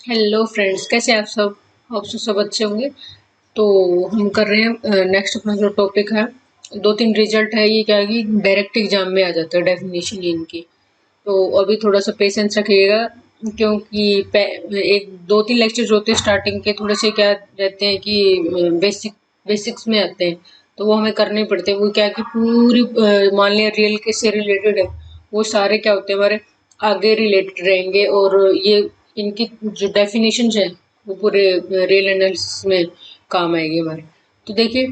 Hello friends, कैसे हैं आप सब। सब अच्छे होंगे। तो हम कर रहे हैं नेक्स्ट अपना जो टॉपिक है। दो तीन रिजल्ट है, ये क्या है कि डायरेक्ट एग्जाम में आ जाता है डेफिनेशन इनकी। तो अभी थोड़ा सा पेशेंस रखिएगा, क्योंकि एक दो तीन लेक्चर होते हैं स्टार्टिंग के, थोड़े से क्या रहते हैं कि बेसिक्स में आते हैं। तो वो हमें करने पड़ते हैं। वो क्या है कि पूरी मान लिया रियल केस से रिलेटेड है, वो सारे क्या होते हैं हमारे आगे रिलेटेड रहेंगे। और ये इनकी जो डेफिनेशन है वो पूरे रियल एनालिसिस में काम आएगी हमारे। तो देखिए,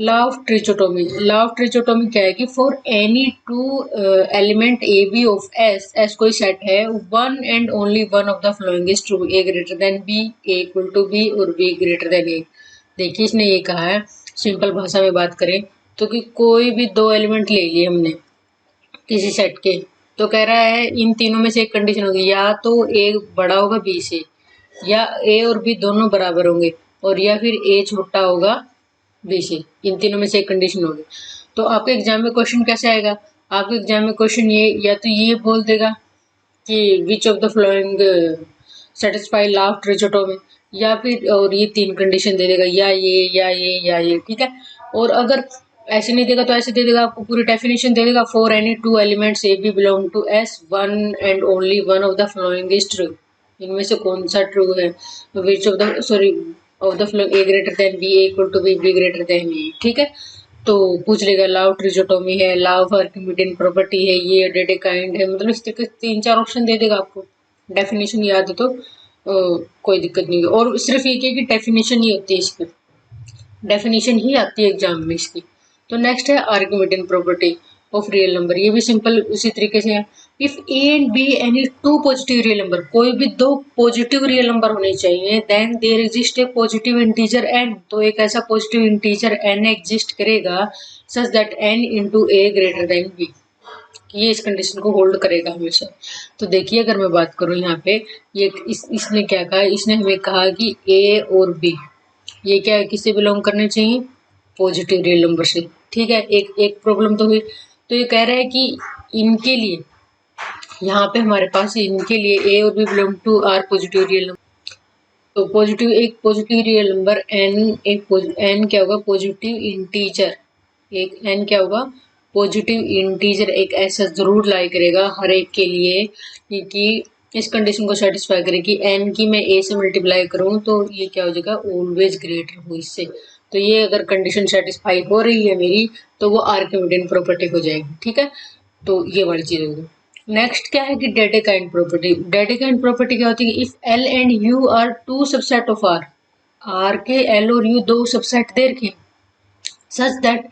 law of trichotomy. Law of trichotomy क्या है कि for any two element A B of S, S कोई सेट है, one and only one of the following is true, A greater than B, A equal to B और B greater than A. देखिए, इसने ये कहा है, simple भाषा में बात करें तो, कि कोई भी दो एलिमेंट ले लिए हमने किसी सेट के, तो कह रहा है इन तीनों में से एक कंडीशन होगी, या तो ए बड़ा होगा बी से, या ए और बी दोनों बराबर होंगे, और या फिर ए छोटा होगा बी से। इन तीनों में से एक कंडीशन होगी। तो आपके एग्जाम में क्वेश्चन कैसे आएगा? आपके एग्जाम में क्वेश्चन ये या तो ये बोल देगा कि which of the following satisfy law of trichotomy, या फिर और ये तीन कंडीशन दे देगा, या ये या ये या ये, ठीक है। और अगर ऐसे नहीं देगा तो ऐसे दे देगा, आपको पूरी डेफिनेशन दे देगा, for any two elements A B belong to S, one and only one of the following is true. इनमें से कौन सा ट्रू है? Which of the sorry of the following, A greater than B, A equal to B, B greater than A, ठीक है। तो पूछ लेगा लॉ ऑफ ट्रिचोटोमी है, लॉ ऑफ आर्किमिडीन प्रॉपर्टी है, ये डेडेकाइंड है, मतलब इस तरह के तीन चार ऑप्शन दे देगा आपको। डेफिनेशन याद है तो कोई दिक्कत नहीं है। और सिर्फ ये कि डेफिनेशन ही होती है इसकी, डेफिनेशन ही आती है एग्जाम में इसकी। तो नेक्स्ट है Archimedean property of real number. ये भी सिंपल उसी तरीके से है। If A and B any two positive real number, कोई भी दो पॉजिटिव रियल नंबर होने चाहिए, then there exist a positive integer N, तो एक ऐसा पॉजिटिव इंटीजर एन एग्जिस्ट करेगा such that N into A greater than B, ये इस कंडीशन को होल्ड करेगा हमेशा। तो देखिए, अगर मैं बात करूं यहाँ पे, ये इसने क्या कहा, इसने हमें कहा कि ए और बी ये क्या है, किससे बिलोंग करने चाहिए? पॉजिटिव रियल नंबर से, ठीक है। एक एक प्रॉब्लम तो हुई। तो ये कह रहा है कि इनके लिए, यहाँ पे हमारे पास इनके लिए ए और B belong to R positive real number. तो पॉजिटिव, एक पॉजिटिव रियल नंबर एन, एक एन क्या होगा? Positive integer. एक एन क्या होगा? पॉजिटिव इंटीजर, एक ऐसा जरूर लाई करेगा हर एक के लिए कि इस कंडीशन को सेटिस्फाई करे कि एन की मैं ए से मल्टीप्लाई करूं तो ये क्या हो जाएगा? ऑलवेज ग्रेटर हो इससे। तो ये अगर कंडीशन सेटिस्फाई हो रही है मेरी, तो वो आर्किमिडीन प्रॉपर्टी हो जाएगी, ठीक है। तो ये वाली चीज होगी। नेक्स्ट क्या है कि डेडेकाइंड प्रॉपर्टी। डेडेकाइंड प्रॉपर्टी क्या होती है? If L and U are two subset of R, R के एल और यू दो सबसेट दे रखे, such that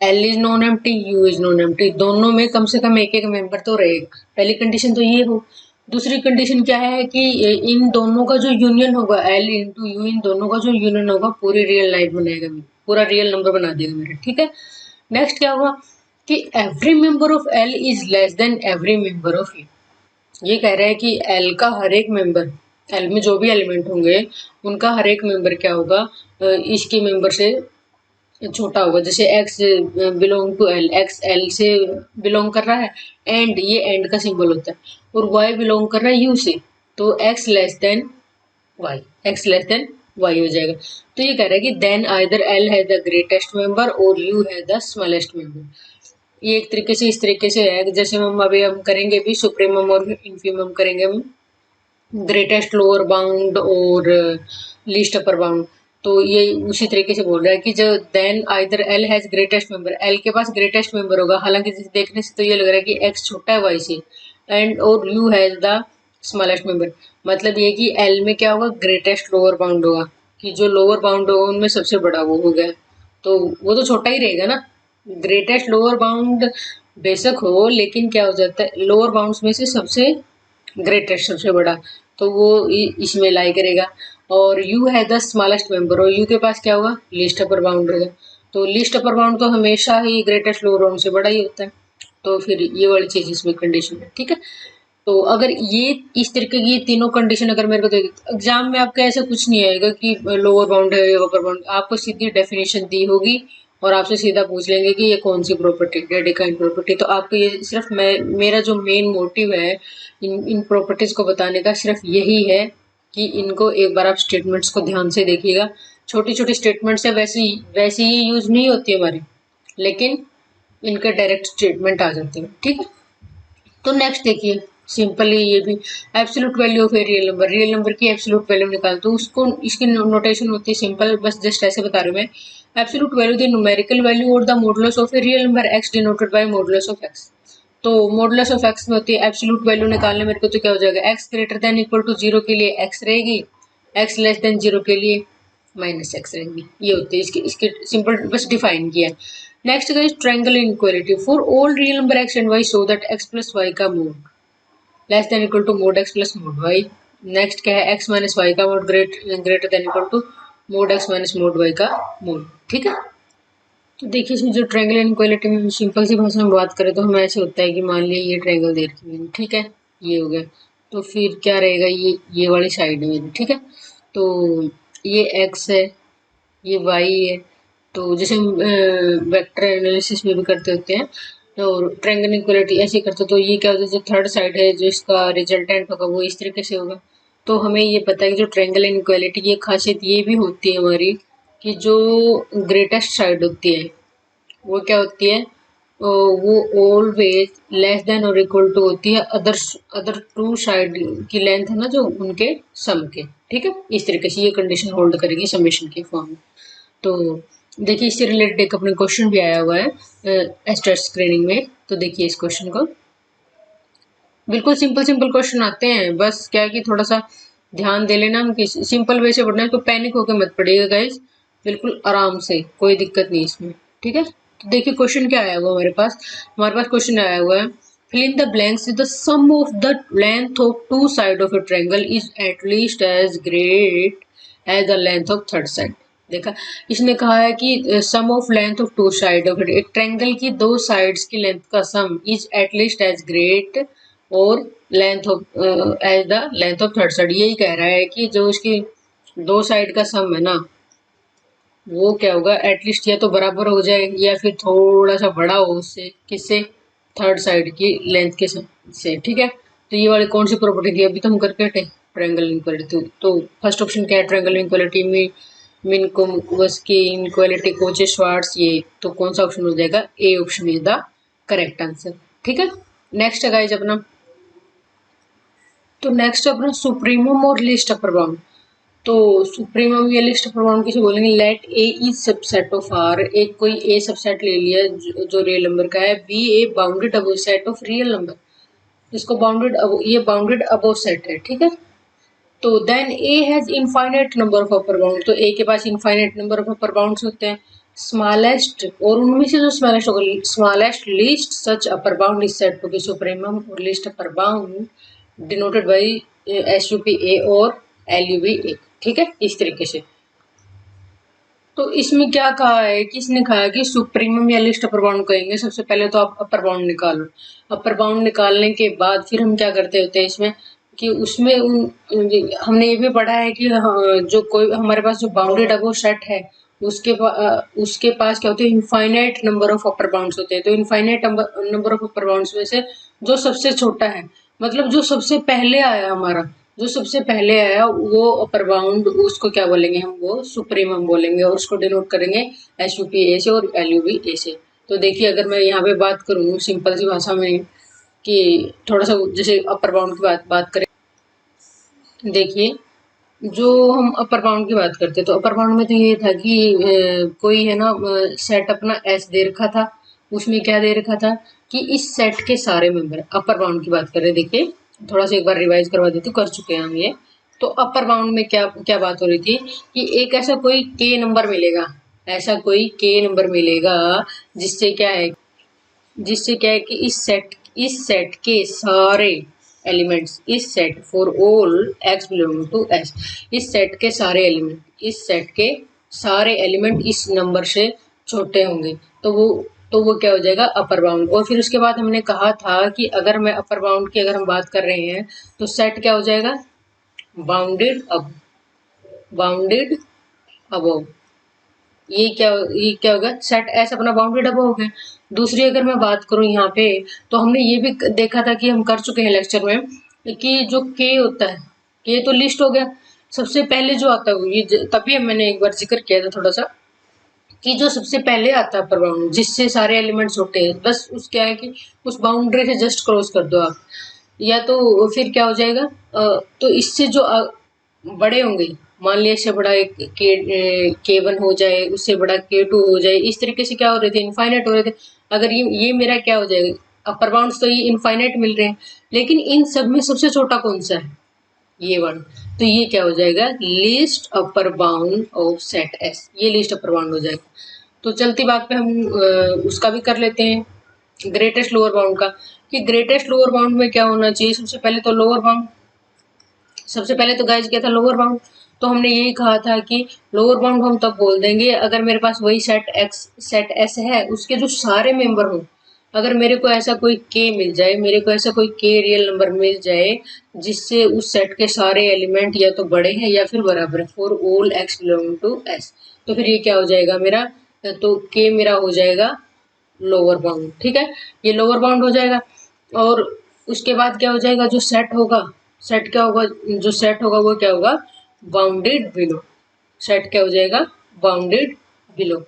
L is non empty, U is non empty, दोनों में कम से कम एक एक मेंबर तो रहेगा। पहली कंडीशन तो ये हो। दूसरी कंडीशन क्या है कि इन दोनों का जो यूनियन होगा, एल इंटू यू, इन दोनों का जो यूनियन होगा पूरी रियल लाइन बनाएगा मेरा, पूरा रियल नंबर बना देगा मेरा, ठीक है। नेक्स्ट क्या हुआ कि every member of L is less than every member of you. ये कह रहा है कि एल का हर एक मेंबर, एल में जो भी एलिमेंट होंगे उनका हर एक मेंबर क्या होगा? इसके मेंबर से छोटा होगा। जैसे X belong to L, X L से बिलोंग कर रहा है, एंड ये एंड का सिंबल होता है, और वाई बिलोंग कर रहा है यू से, तो X less than Y, X less than Y हो जाएगा। तो ये कह रहा है कि देन आइदर एल है द ग्रेटेस्ट मेंबर और यू है द स्मॉलेस्ट मेंबर। ये एक तरीके से इस तरीके से है, जैसे हम करेंगे भी सुप्रीमम और इंफीमम करेंगे हम, ग्रेटेस्ट लोअर बाउंड और लीस्ट अपर बाउंड। तो ये उसी तरीके से बोल रहा है कि जो then either L has greatest member, L के पास ग्रेटेस्ट मेंबर होगा, हालांकि देखने से तो ये लग रहा है कि एक्स छोटा है वाई से, एंड और you has the smallest member. मतलब ये कि एल में क्या होगा? ग्रेटेस्ट लोअर बाउंड होगा, कि जो लोअर बाउंड होगा उनमें सबसे बड़ा वो हो गया, तो वो तो छोटा ही रहेगा ना। ग्रेटेस्ट लोअर बाउंड बेशक हो, लेकिन क्या हो जाता है, लोअर बाउंड्स में से सबसे ग्रेटेस्ट सबसे बड़ा, तो वो इसमें लाई करेगा। और यू है द स्मॉलेस्ट मेंबर, और यू के पास क्या होगा? लीस्ट अपर बाउंड होगा। तो लीस्ट अपर बाउंड तो हमेशा ही ग्रेटेस्ट लोअर बाउंड से बड़ा ही होता है। तो फिर ये वाली चीज इसमें कंडीशन है, ठीक है। तो अगर ये इस तरीके की ये तीनों कंडीशन अगर मेरे को दे, एग्जाम में आपका ऐसा कुछ नहीं आएगा कि लोअर बाउंड है या अपर बाउंड, आपको सीधी डेफिनेशन दी होगी और आपसे सीधा पूछ लेंगे कि ये कौन सी प्रॉपर्टी, डेडिकाइंड प्रॉपर्टी। तो आपको ये सिर्फ मेरा जो मेन मोटिव है इन इन प्रॉपर्टीज को बताने का सिर्फ यही है कि इनको एक बार आप स्टेटमेंट्स को ध्यान से देखिएगा। छोटी छोटी स्टेटमेंट्स है, वैसी ही यूज नहीं होती हमारी, लेकिन इनके डायरेक्ट स्टेटमेंट आ जाते हैं। ठीक है, तो नेक्स्ट देखिए, सिंपली ये भी absolute value of a real number की एब्सोल्यूट वैल्यू निकाल, तो उसको इसकी नोटेशन होती है सिंपल, बस जस्ट ऐसे बता रही हूँ मैं। Absolute value the numerical value और the modulus of a real number x denoted by modulus of x. तो मॉडुलस ऑफ एक्स में होती है एब्सोल्यूट वैल्यू निकालने मेरे को, तो क्या हो जाएगा, X greater than equal to zero के लिए एक्स रहेगी, एक्स लेस देन जीरो के लिए माइनस एक्स रहेगी। ये होती है इसकी इसके सिंपल बस डिफाइन किया है। नेक्स्ट है triangle inequality for all real number x and y so that x plus Y का mod less than equal to mod x plus mod y. Next क्या है, एक्स माइनस वाई का mod greater than equal to mod x minus mod y का mod. ठीक है, तो देखिए इसमें जो ट्रायंगल इनइक्वालिटी में सिंपल सी भाषा में बात करें तो हमें ऐसे होता है कि मान लिया ये ट्रायंगल दे रखी है, ठीक है, ये हो गया, तो फिर क्या रहेगा, ये वाली साइड में, ठीक है, तो ये एक्स है, ये वाई है, तो जैसे हम वेक्टर एनालिसिस में भी करते होते हैं, तो ट्रायंगल इनइक्वालिटी ऐसे करते, तो ये क्या होता है, जो थर्ड साइड है जो इसका रिजल्टेंट होगा वो इस तरीके से होगा। तो हमें ये पता है कि जो ट्रायंगल इनइक्वालिटी की खासियत ये भी होती है हमारी कि जो ग्रेटेस्ट साइड होती है वो क्या होती है, वो ऑलवेज लेस देन और इक्वल टू होती है अदर टू साइड की लेंथ है ना जो उनके सम के। ठीक है, इस तरीके से ये कंडीशन होल्ड करेगी समेशन के फॉर्म में। तो देखिए इससे रिलेटेड एक अपने क्वेश्चन भी आया हुआ है एस्टेट स्क्रीनिंग में, तो देखिए इस क्वेश्चन को, बिल्कुल सिंपल सिंपल क्वेश्चन आते हैं, बस क्या है कि थोड़ा सा ध्यान दे लेना, हम सिंपल वे से पढ़ना है, तो पैनिक होकर मत पढ़िएगा गाइस, बिल्कुल आराम से, कोई दिक्कत नहीं इसमें। ठीक है, तो देखिए क्वेश्चन क्या आया हुआ हमारे पास क्वेश्चन आया हुआ है, fill in the blanks with the sum of the length of two side of a triangle is at least as great as the length of third side। देखा, इसने कहा है कि sum of length of two side of एक triangle की दो sides की length का sum is at least as great और length of as the length of third side. यही कह रहा है कि जो उसकी दो साइड का सम है ना वो क्या होगा, एटलीस्ट या तो बराबर हो जाए या फिर थोड़ा सा बड़ा हो उससे, किससे, थर्ड साइड की लेंथ के से। ठीक है, तो ये वाली कौन सी प्रॉपर्टी थी, अभी तो हम करके हटे, ट्रायंगल इनइक्वालिटी। तो फर्स्ट ऑप्शन क्या है, ट्रायंगल इनइक्वालिटी में मिन्कोवस्की इनइक्वालिटी, कोचे श्वार्ट्ज, ये तो कौन सा ऑप्शन हो जाएगा, A option is the correct answer. ठीक है, नेक्स्ट है गाइस अपना, तो नेक्स्ट अपना सुप्रीमम और लीस्ट अपर बाउंड। तो सुप्रीमम या लिस्ट अपर बाउंड किसे बोलेंगे, let A is subset of R, एक कोई ए सबसेट ले लिया जो रियल नंबर का है, B a bounded above set of real number, इसको बाउंडेड ये बाउंडेड अबव सेट है। ठीक है, तो then A has infinite number of upper bound, तो ए के पास infinite number of upper bounds होते हैं, स्मॉलेस्ट, और उनमें से जो स्मॉलेस्ट होगा, smallest least such upper bound is said to be supremum और least upper bound denoted by S U P A और एल यू बी ए। ठीक है, इस तरीके से। तो इसमें क्या कहा है कि इसने कहा है कि सुप्रीमम या लिस्ट अपर बाउंड कहेंगे, सबसे पहले तो आप अपर बाउंड निकालो, अपर बाउंड निकालने के बाद फिर हम क्या करते होते हैं इसमें कि उसमें हमने ये भी पढ़ा है कि जो कोई हमारे पास जो बाउंडेड अबव सेट है उसके पास क्या होते हैं, infinite number of upper bounds होते हैं। तो infinite number of upper bounds में से जो सबसे छोटा है, मतलब जो सबसे पहले आया हमारा, जो सबसे पहले आया वो अपर बाउंड, उसको क्या बोलेंगे हम, वो सुप्रीमम बोलेंगे, और उसको डिनोट करेंगे एस यू पी ए से और एल यू बी ए से। तो देखिए अगर मैं यहाँ पे बात करूँ सिंपल सी भाषा में कि थोड़ा सा जैसे अपर बाउंड की बात करें, देखिए जो हम अपर बाउंड की बात करते तो अपर बाउंड में तो ये था कि कोई है ना सेट अपना एस दे रखा था, उसमें क्या दे रखा था कि इस सेट के सारे मेंबर, अपर बाउंड की बात कर रहे हैं, देखिए थोड़ा सा एक बार रिवाइज करवा देती हूँ, कर चुके हैं हम ये। तो अपर बाउंड में क्या क्या बात हो रही थी कि एक ऐसा कोई के नंबर मिलेगा, ऐसा कोई के नंबर मिलेगा जिससे क्या है कि इस सेट के सारे एलिमेंट्स, इस set for all X belong to S, इस सेट के सारे एलिमेंट इस नंबर से छोटे होंगे, तो वो क्या हो जाएगा, अपर बाउंड। और फिर उसके बाद हमने कहा था कि अगर मैं अपर बाउंड की अगर हम बात कर रहे हैं तो सेट क्या हो जाएगा, बाउंडेड अबव, ये क्या होगा, सेट एस अपना बाउंडेड अबव हो गया। दूसरी अगर मैं बात करूं यहाँ पे, तो हमने ये भी देखा था कि हम कर चुके हैं लेक्चर में कि जो के होता है, के तो लिस्ट हो गया, सबसे पहले जो आता है ये तभी मैंने एक बार जिक्र किया था थोड़ा सा कि जो सबसे पहले आता है अपर बाउंड जिससे सारे एलिमेंट्स होते हैं, बस उस क्या है कि उस बाउंड्री से जस्ट क्रॉस कर दो आप, या तो फिर क्या हो जाएगा तो इससे जो बड़े होंगे, मान लिया इससे बड़ा एक K1 हो जाए, उससे बड़ा K2 हो जाए, इस तरीके से क्या हो रहे थे, इनफाइनाइट हो रहे थे। अगर ये मेरा क्या हो जाएगा, अपर बाउंड्स तो ये इनफाइनाइट मिल रहे हैं, लेकिन इन सब में सबसे छोटा कौन सा है, ये वन। तो ये क्या हो जाएगा, least upper bound of set S, ये लीस्ट अपर बाउंड हो जाएगा। तो चलती बात पे हम उसका भी कर लेते हैं, ग्रेटेस्ट लोअर बाउंड का, कि ग्रेटेस्ट लोअर बाउंड में क्या होना चाहिए। सबसे पहले तो लोअर बाउंड, सबसे पहले तो गाइस क्या था, लोअर बाउंड। तो हमने यही कहा था कि लोअर बाउंड हम तब बोल देंगे अगर मेरे पास वही सेट एक्स सेट एस है, उसके जो सारे मेंबर हों। अगर मेरे को ऐसा कोई के मिल जाए, मेरे को ऐसा कोई के रियल नंबर मिल जाए जिससे उस सेट के सारे एलिमेंट या तो बड़े हैं या फिर बराबर है, for all X belong to S, तो फिर ये क्या हो जाएगा मेरा, तो के मेरा हो जाएगा लोअर बाउंड। ठीक है, ये लोअर बाउंड हो जाएगा। और उसके बाद क्या हो जाएगा, जो सेट होगा, सेट क्या होगा, जो सेट होगा वो क्या होगा, बाउंडेड बिलो। सेट क्या हो जाएगा, बाउंडेड बिलो।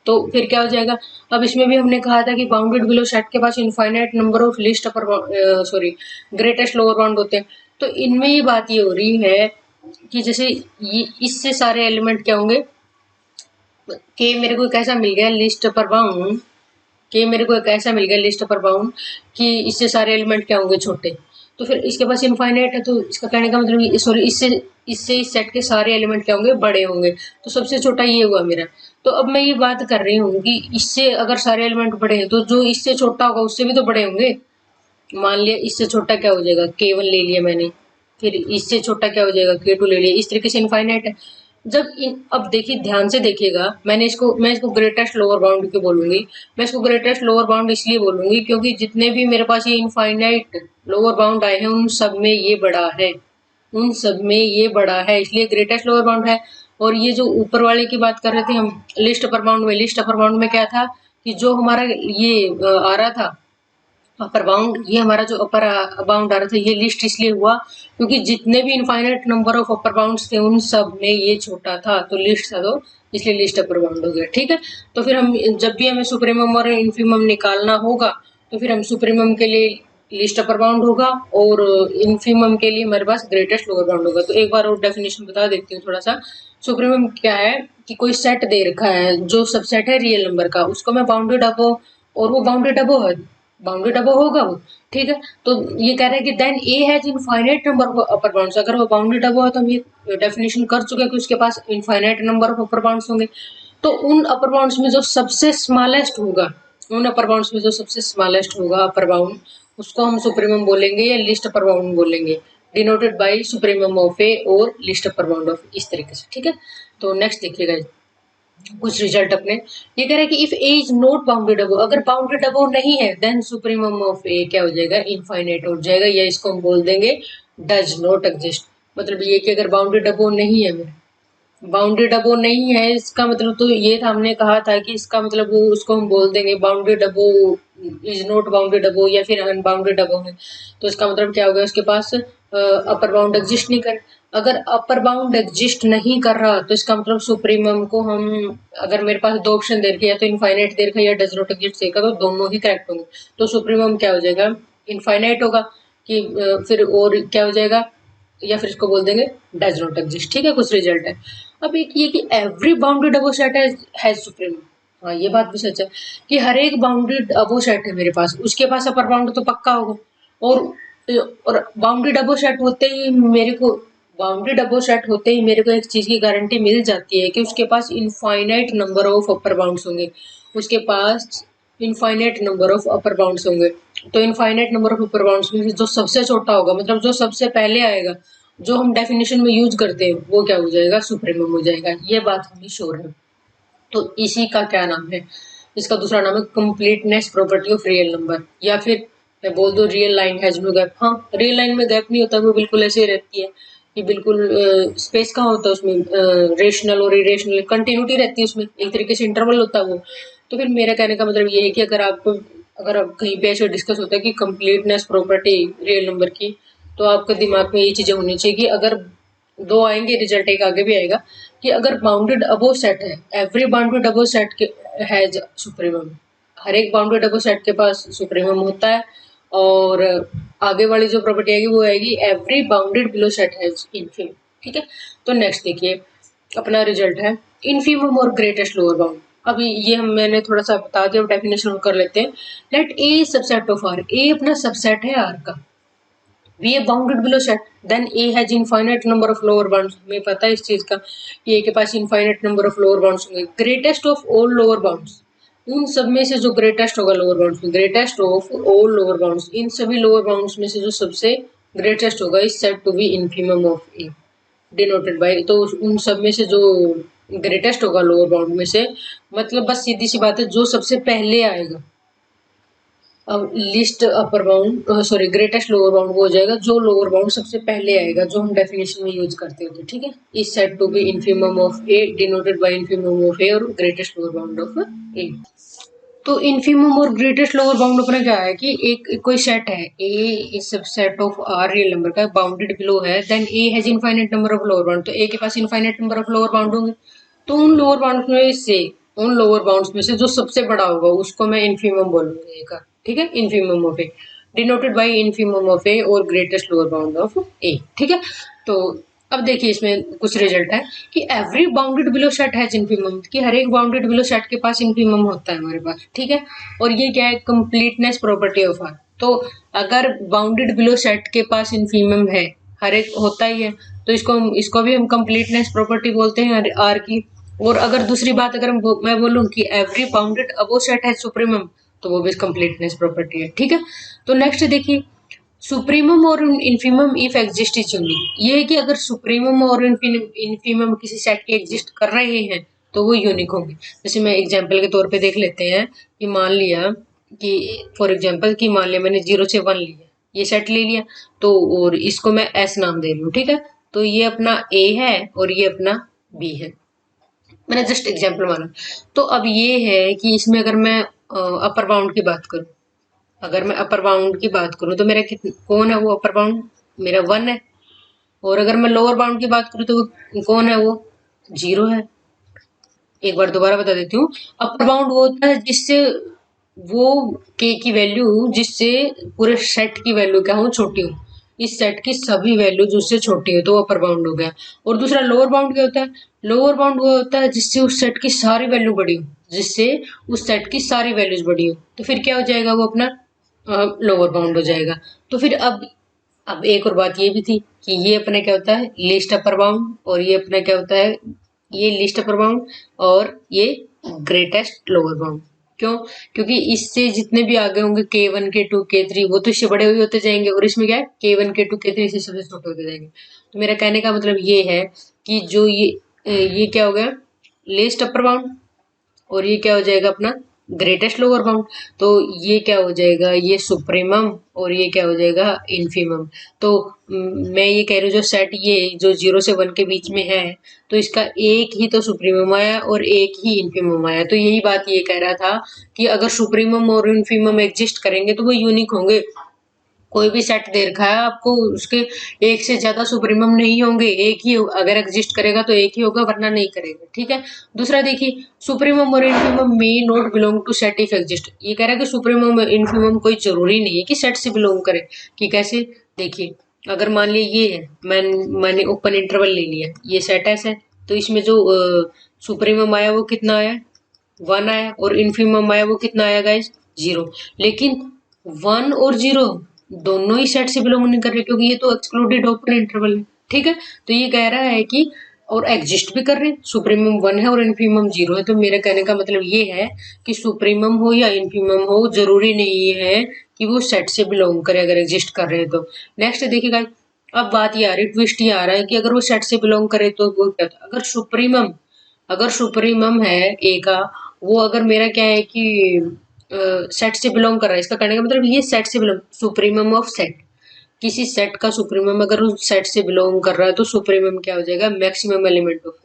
तो फिर क्या हो जाएगा, अब इसमें भी हमने कहा था कि बाउंडेड बिलो सेट के पास infinite number of least upper sorry greatest lower bound होते हैं। तो इनमें ये बात ये हो रही है कि जैसे ये इससे सारे एलिमेंट क्या होंगे, के मेरे को कैसा मिल गया लिस्ट अपर बाउंड, कि मेरे को एक ऐसा मिल गया लिस्ट पर बाउंड कि इससे सारे एलिमेंट क्या होंगे, छोटे। तो फिर इसके पास इनफाइनाइट है, तो इसका कहने का मतलब सॉरी इससे इससे इस सेट के सारे एलिमेंट क्या होंगे, बड़े होंगे। तो सबसे छोटा ये हुआ मेरा। तो अब मैं ये बात कर रही हूँ कि इससे अगर सारे एलिमेंट बड़े हैं तो जो इससे छोटा होगा उससे भी तो बड़े होंगे। मान लिया इससे छोटा क्या हो जाएगा, K1 ले लिया मैंने, फिर इससे छोटा क्या हो जाएगा, K2 ले लिया, इस तरीके से इनफाइनाइट है। अब देखिए ध्यान से देखिएगा, मैं इसको ग्रेटेस्ट लोअर बाउंड क्यों बोलूंगी, मैं इसको ग्रेटेस्ट लोअर बाउंड इसलिए बोलूंगी क्योंकि जितने भी मेरे पास ये इनफाइनाइट लोअर बाउंड आए हैं उन सब में ये बड़ा है, उन सब में ये बड़ा है, इसलिए ग्रेटेस्ट लोअर बाउंड है। और ये जो ऊपर वाले की बात कर रहे थे हम, लिस्ट अपर बाउंड में, लिस्ट अपर बाउंड में क्या था कि जो हमारा ये आ रहा था अपर बाउंड, ये हमारा जो अपर बाउंड आ रहा था ये लिस्ट इसलिए हुआ क्योंकि जितने भी infinite number of upper bounds थे उन सब में ये छोटा था, तो लिस्ट था, तो इसलिए लिस्ट अपर बाउंड हो गया। ठीक है, तो फिर हम जब भी हमें सुप्रीमम और इन्फीमम निकालना होगा तो फिर हम सुप्रीमम के लिए लिस्ट अपर बाउंड होगा और इन्फीमम के लिए हमारे पास ग्रेटेस्ट लोअर बाउंड होगा। तो एक बार और डेफिनेशन बता देती हूँ थोड़ा सा। सुप्रीमम क्या है कि कोई सेट दे रखा है, जो सबसेट है रियल नंबर का, उसको मैं बाउंडेड अबो, और वो बाउंडेड अबो है, बाउंडेड अबो होगा वो। ठीक है, तो ये कह रहे हैं कि then A has infinite number of upper bounds, अगर वो बाउंडेड अबो है तो हम ये डेफिनेशन कर चुके हैं कि उसके पास infinite number of upper bounds होंगे। तो उन अपर बाउंड्स में जो सबसे स्मॉलेस्ट होगा, उन अपर बाउंड्स में जो सबसे स्मॉलेस्ट होगा अपर बाउंड, उसको हम सुप्रीमम बोलेंगे या लिस्ट अपर बाउंड बोलेंगे, denoted by supremum of A और लिस्ट अपर बाउंड ऑफ, इस तरीके से। ठीक है, तो नेक्स्ट देखिएगा कुछ रिजल्ट अपने, ये कह रहे हैं कि if A is not bounded above, अगर बाउंडेड अबव नहीं है देन सुप्रीमम ऑफ ए क्या हो जाएगा, इनफाइनाइट हो जाएगा, या इसको हम बोल देंगे डज नॉट एग्जिस्ट। मतलब ये कि अगर बाउंडेड अबव नहीं है, बाउंडेड अबो नहीं है इसका मतलब तो ये था, हमने कहा था कि इसका मतलब वो उसको हम बोल देंगे bounded above is not bounded above या फिर अनबाउंडेड अबो है। तो इसका मतलब क्या हो गया, उसके पास अपर बाउंड एग्जिस्ट नहीं कर। अगर अपर बाउंड एग्जिस्ट नहीं कर रहा तो इसका मतलब सुप्रीमम को हम, अगर मेरे पास दो ऑप्शन दे रखे या तो इनफाइनाइट दे रखा या डज नॉट एग्जिस्ट देखा, तो दोनों ही करेक्ट होंगे। तो सुप्रीमम क्या हो जाएगा, इनफाइनाइट होगा, कि फिर और क्या हो जाएगा, या फिर इसको बोल देंगे डज नॉट एग्जिस्ट। ठीक है, कुछ रिजल्ट है। अब एक ये कि every bounded above set has supremum, हाँ ये बात भी सच है कि हर एक बाउंडेड अबो सेट है मेरे पास, उसके पास अपर बाउंड तो पक्का होगा। और बाउंडेड अबो सेट होते ही मेरे को, बाउंडेड अबो सेट होते ही मेरे को एक चीज की गारंटी मिल जाती है कि उसके पास infinite number of upper bounds होंगे, उसके पास infinite number of upper bounds होंगे। तो infinite number of upper bounds में जो सबसे छोटा होगा, मतलब जो सबसे पहले आएगा, जो हम डेफिनेशन में यूज करते हैं, वो क्या हो जाएगा, सुप्रीमम हो जाएगा। ये बात हमें श्योर है। तो इसी का क्या नाम है, इसका दूसरा नाम है completeness property of real number, या फिर मैं बोल दो real line has no gap. हाँ, रियल लाइन में गैप नहीं होता, वो बिल्कुल ऐसे ही रहती है, ये बिल्कुल स्पेस कहाँ होता है उसमें, रेशनल और इरेशनल कंटिन्यूटी रहती है उसमें, एक तरीके से इंटरवल होता है वो। तो फिर मेरा कहने का मतलब ये है कि अगर आप कहीं पे ऐसे डिस्कस होता है कि कंप्लीटनेस प्रॉपर्टी रियल नंबर की, तो आपके दिमाग में ये चीजें होनी चाहिए कि अगर दो आएंगे रिजल्ट, एक आगे भी आएगा कि अगर बाउंडेड अबो सेट है, एवरी बाउंडेड अबो सेट के हैज सुप्रीमम, हर एक बाउंडेड अबो सेट के पास सुप्रीमम होता है। और आगे वाली जो प्रॉपर्टी आएगी वो आएगी every bounded below set has infimum. ठीक है, तो नेक्स्ट देखिए अपना रिजल्ट है इनफीमम और ग्रेटेस्ट लोअर बाउंड। अभी ये हम मैंने थोड़ा सा बता दिया, डेफिनेशन कर लेते हैं। Let A subset of R, A अपना सबसेट है आर का, B a bounded below set, then A has infinite number of lower bounds. हमें पता है इस चीज का कि ए के पास infinite number of lower bounds होंगे। Greatest of all lower bounds, उन सब में से जो ग्रेटेस्ट होगा लोअर बाउंड्स में, greatest of all lower bounds, इन सभी लोअर बाउंड्स में से जो सबसे ग्रेटेस्ट होगा is said to be infimum of A, denoted by. तो उन सब में से जो ग्रेटेस्ट होगा लोअर बाउंड में से, मतलब बस सीधी सी बात है जो सबसे पहले आएगा। अब list upper bound, sorry greatest lower bound वो हो जाएगा जो लोअर बाउंड सबसे पहले आएगा, जो हम डेफिनेशन में यूज करते होते। ठीक है, is said to be infimum of A, denoted by infimum of A, और greatest lower bound of A. तो इनफीमम और ग्रेटेस्ट लोअर बाउंड अपना क्या है कि एक कोई सेट है A is subset of R real number का, बाउंडेड बिलो है, then A has infinite number of lower bound, तो ए के पास infinite number of lower bound होंगे। तो उन लोअर बाउंड्स में से, उन लोअर बाउंड्स में से जो सबसे बड़ा होगा उसको मैं इनफीमम बोलूंगा ए का। ठीक है, infimum of A, denoted by infimum of A और greatest lower bound of A. ठीक है, तो अब देखिए इसमें कुछ रिजल्ट है कि every bounded below set has infimum, कि हर एक बाउंडेड बिलो सेट के पास इनफीमम होता है हमारे पास। ठीक है, और ये क्या है, कंप्लीटनेस प्रॉपर्टी ऑफ आर। तो अगर बाउंडेड बिलो सेट के पास इनफीमम है, हर एक होता ही है, तो इसको भी हम कंप्लीटनेस प्रॉपर्टी बोलते हैं आर की। और अगर दूसरी बात अगर मैं बोलूँ कि every bounded above set has supremum, तो वो भी कंप्लीटनेस प्रॉपर्टी है। ठीक है, तो नेक्स्ट देखिए सुप्रीमम और infimum if exist is unique, ये है कि अगर सुप्रीमम और इनफीमम किसी सेट के एग्जिस्ट कर रहे हैं तो वो यूनिक होंगे। जैसे मैं एग्जांपल के तौर पे देख लेते हैं कि मान लिया कि फॉर एग्जांपल कि मान लिया मैंने 0 से 1 लिया, ये सेट ले लिया, तो और इसको मैं एस नाम दे रही हूँ। ठीक है, तो ये अपना ए है और ये अपना बी है, मैंने जस्ट एग्जाम्पल माना। तो अब ये है कि इसमें अगर मैं अपर बाउंड की बात करूँ, अगर मैं अपर बाउंड की बात करूँ तो मेरा कौन है वो अपर बाउंड, मेरा 1 है। और अगर मैं लोअर बाउंड की बात करूँ तो वो कौन है, वो 0 है। एक बार दोबारा बता देती हूँ, अपर बाउंड वो होता है जिससे वो के की वैल्यू, जिससे पूरे सेट की वैल्यू क्या हो, छोटी हो, इस सेट की सभी वैल्यू जो उससे छोटी हो, तो वो अपर बाउंड हो गया। और दूसरा लोअर बाउंड क्या होता है, लोअर बाउंड वो होता है जिससे उस सेट की सारी वैल्यू बड़ी हो, जिससे उस सेट की सारी वैल्यूज बड़ी हो, तो फिर क्या हो जाएगा, वो अपना लोअर बाउंड हो जाएगा। तो फिर अब एक और बात ये भी थी कि ये अपना क्या होता है, लिस्ट अपर बाउंड, और ये अपना क्या होता है, ये लिस्ट अपर बाउंड और ये ग्रेटेस्ट लोअर बाउंड। क्यों, क्योंकि इससे जितने भी आगे होंगे K1 K2 K3 वो तो इससे बड़े हुए होते जाएंगे, और इसमें क्या है K1 K2 K3 से सबसे छोटे होते जाएंगे। तो मेरा कहने का मतलब ये है कि जो ये क्या हो गया, लिस्ट अपर बाउंड, और ये क्या हो जाएगा अपना ग्रेटेस्ट लोअर बाउंड। तो ये क्या हो जाएगा, ये सुप्रीमम, और ये क्या हो जाएगा इनफीमम। तो मैं ये कह रही हूँ जो सेट ये जो 0 से 1 के बीच में है, तो इसका एक ही तो सुप्रीमम आया और एक ही इनफीमम आया। तो यही बात ये कह रहा था कि अगर सुप्रीमम और इनफीमम एग्जिस्ट करेंगे तो वो यूनिक होंगे। कोई भी सेट दे रखा है आपको, उसके एक से ज्यादा सुप्रीमम नहीं होंगे, एक ही अगर एग्जिस्ट करेगा तो एक ही होगा, वरना नहीं करेगा। ठीक है, दूसरा देखिए सुप्रीमम और infimum may not belong to set if exist, ये कह रहा है कि सुप्रीमम और इनफीमम कोई जरूरी नहीं है कि सेट से बिलोंग करे। कि कैसे, देखिए अगर मान लिया ये है, मैंने ओपन इंटरवल ले लिया, ये सेट है, तो इसमें जो सुप्रीमम आया वो कितना आया, 1 आया, और इनफीमम आया वो कितना आया गाइस, 0। लेकिन 1 और 0 दोनों ही सेट से बिलोंग नहीं कर रहे, क्योंकि ये तो एक्सक्लूडेड ओपन इंटरवल है। ठीक है, तो ये कह रहा है कि और एग्जिस्ट भी कर रहे हैं, सुप्रीमम 1 है और इनफीमम 0 है। तो मेरे कहने का मतलब ये है कि सुप्रीमम हो या इनफीमम हो, जरूरी नहीं है कि वो सेट से बिलोंग करे अगर एग्जिस्ट कर रहे हैं तो। नेक्स्ट देखिएगा, अब बात ये आ रही, ट्विस्ट ये आ रहा है कि अगर वो सेट से बिलोंग करे तो वो क्या था, अगर सुप्रीमम है ए का, वो अगर मेरा क्या है कि सेट से बिलोंग कर रहा है, इसका कहने का मतलब ये सेट से बिलोंग, सुप्रीमम ऑफ सेट, किसी सेट का सुप्रीमम अगर उस सेट से बिलोंग कर रहा है तो सुप्रीमम क्या हो जाएगा, मैक्सिमम एलिमेंट ऑफ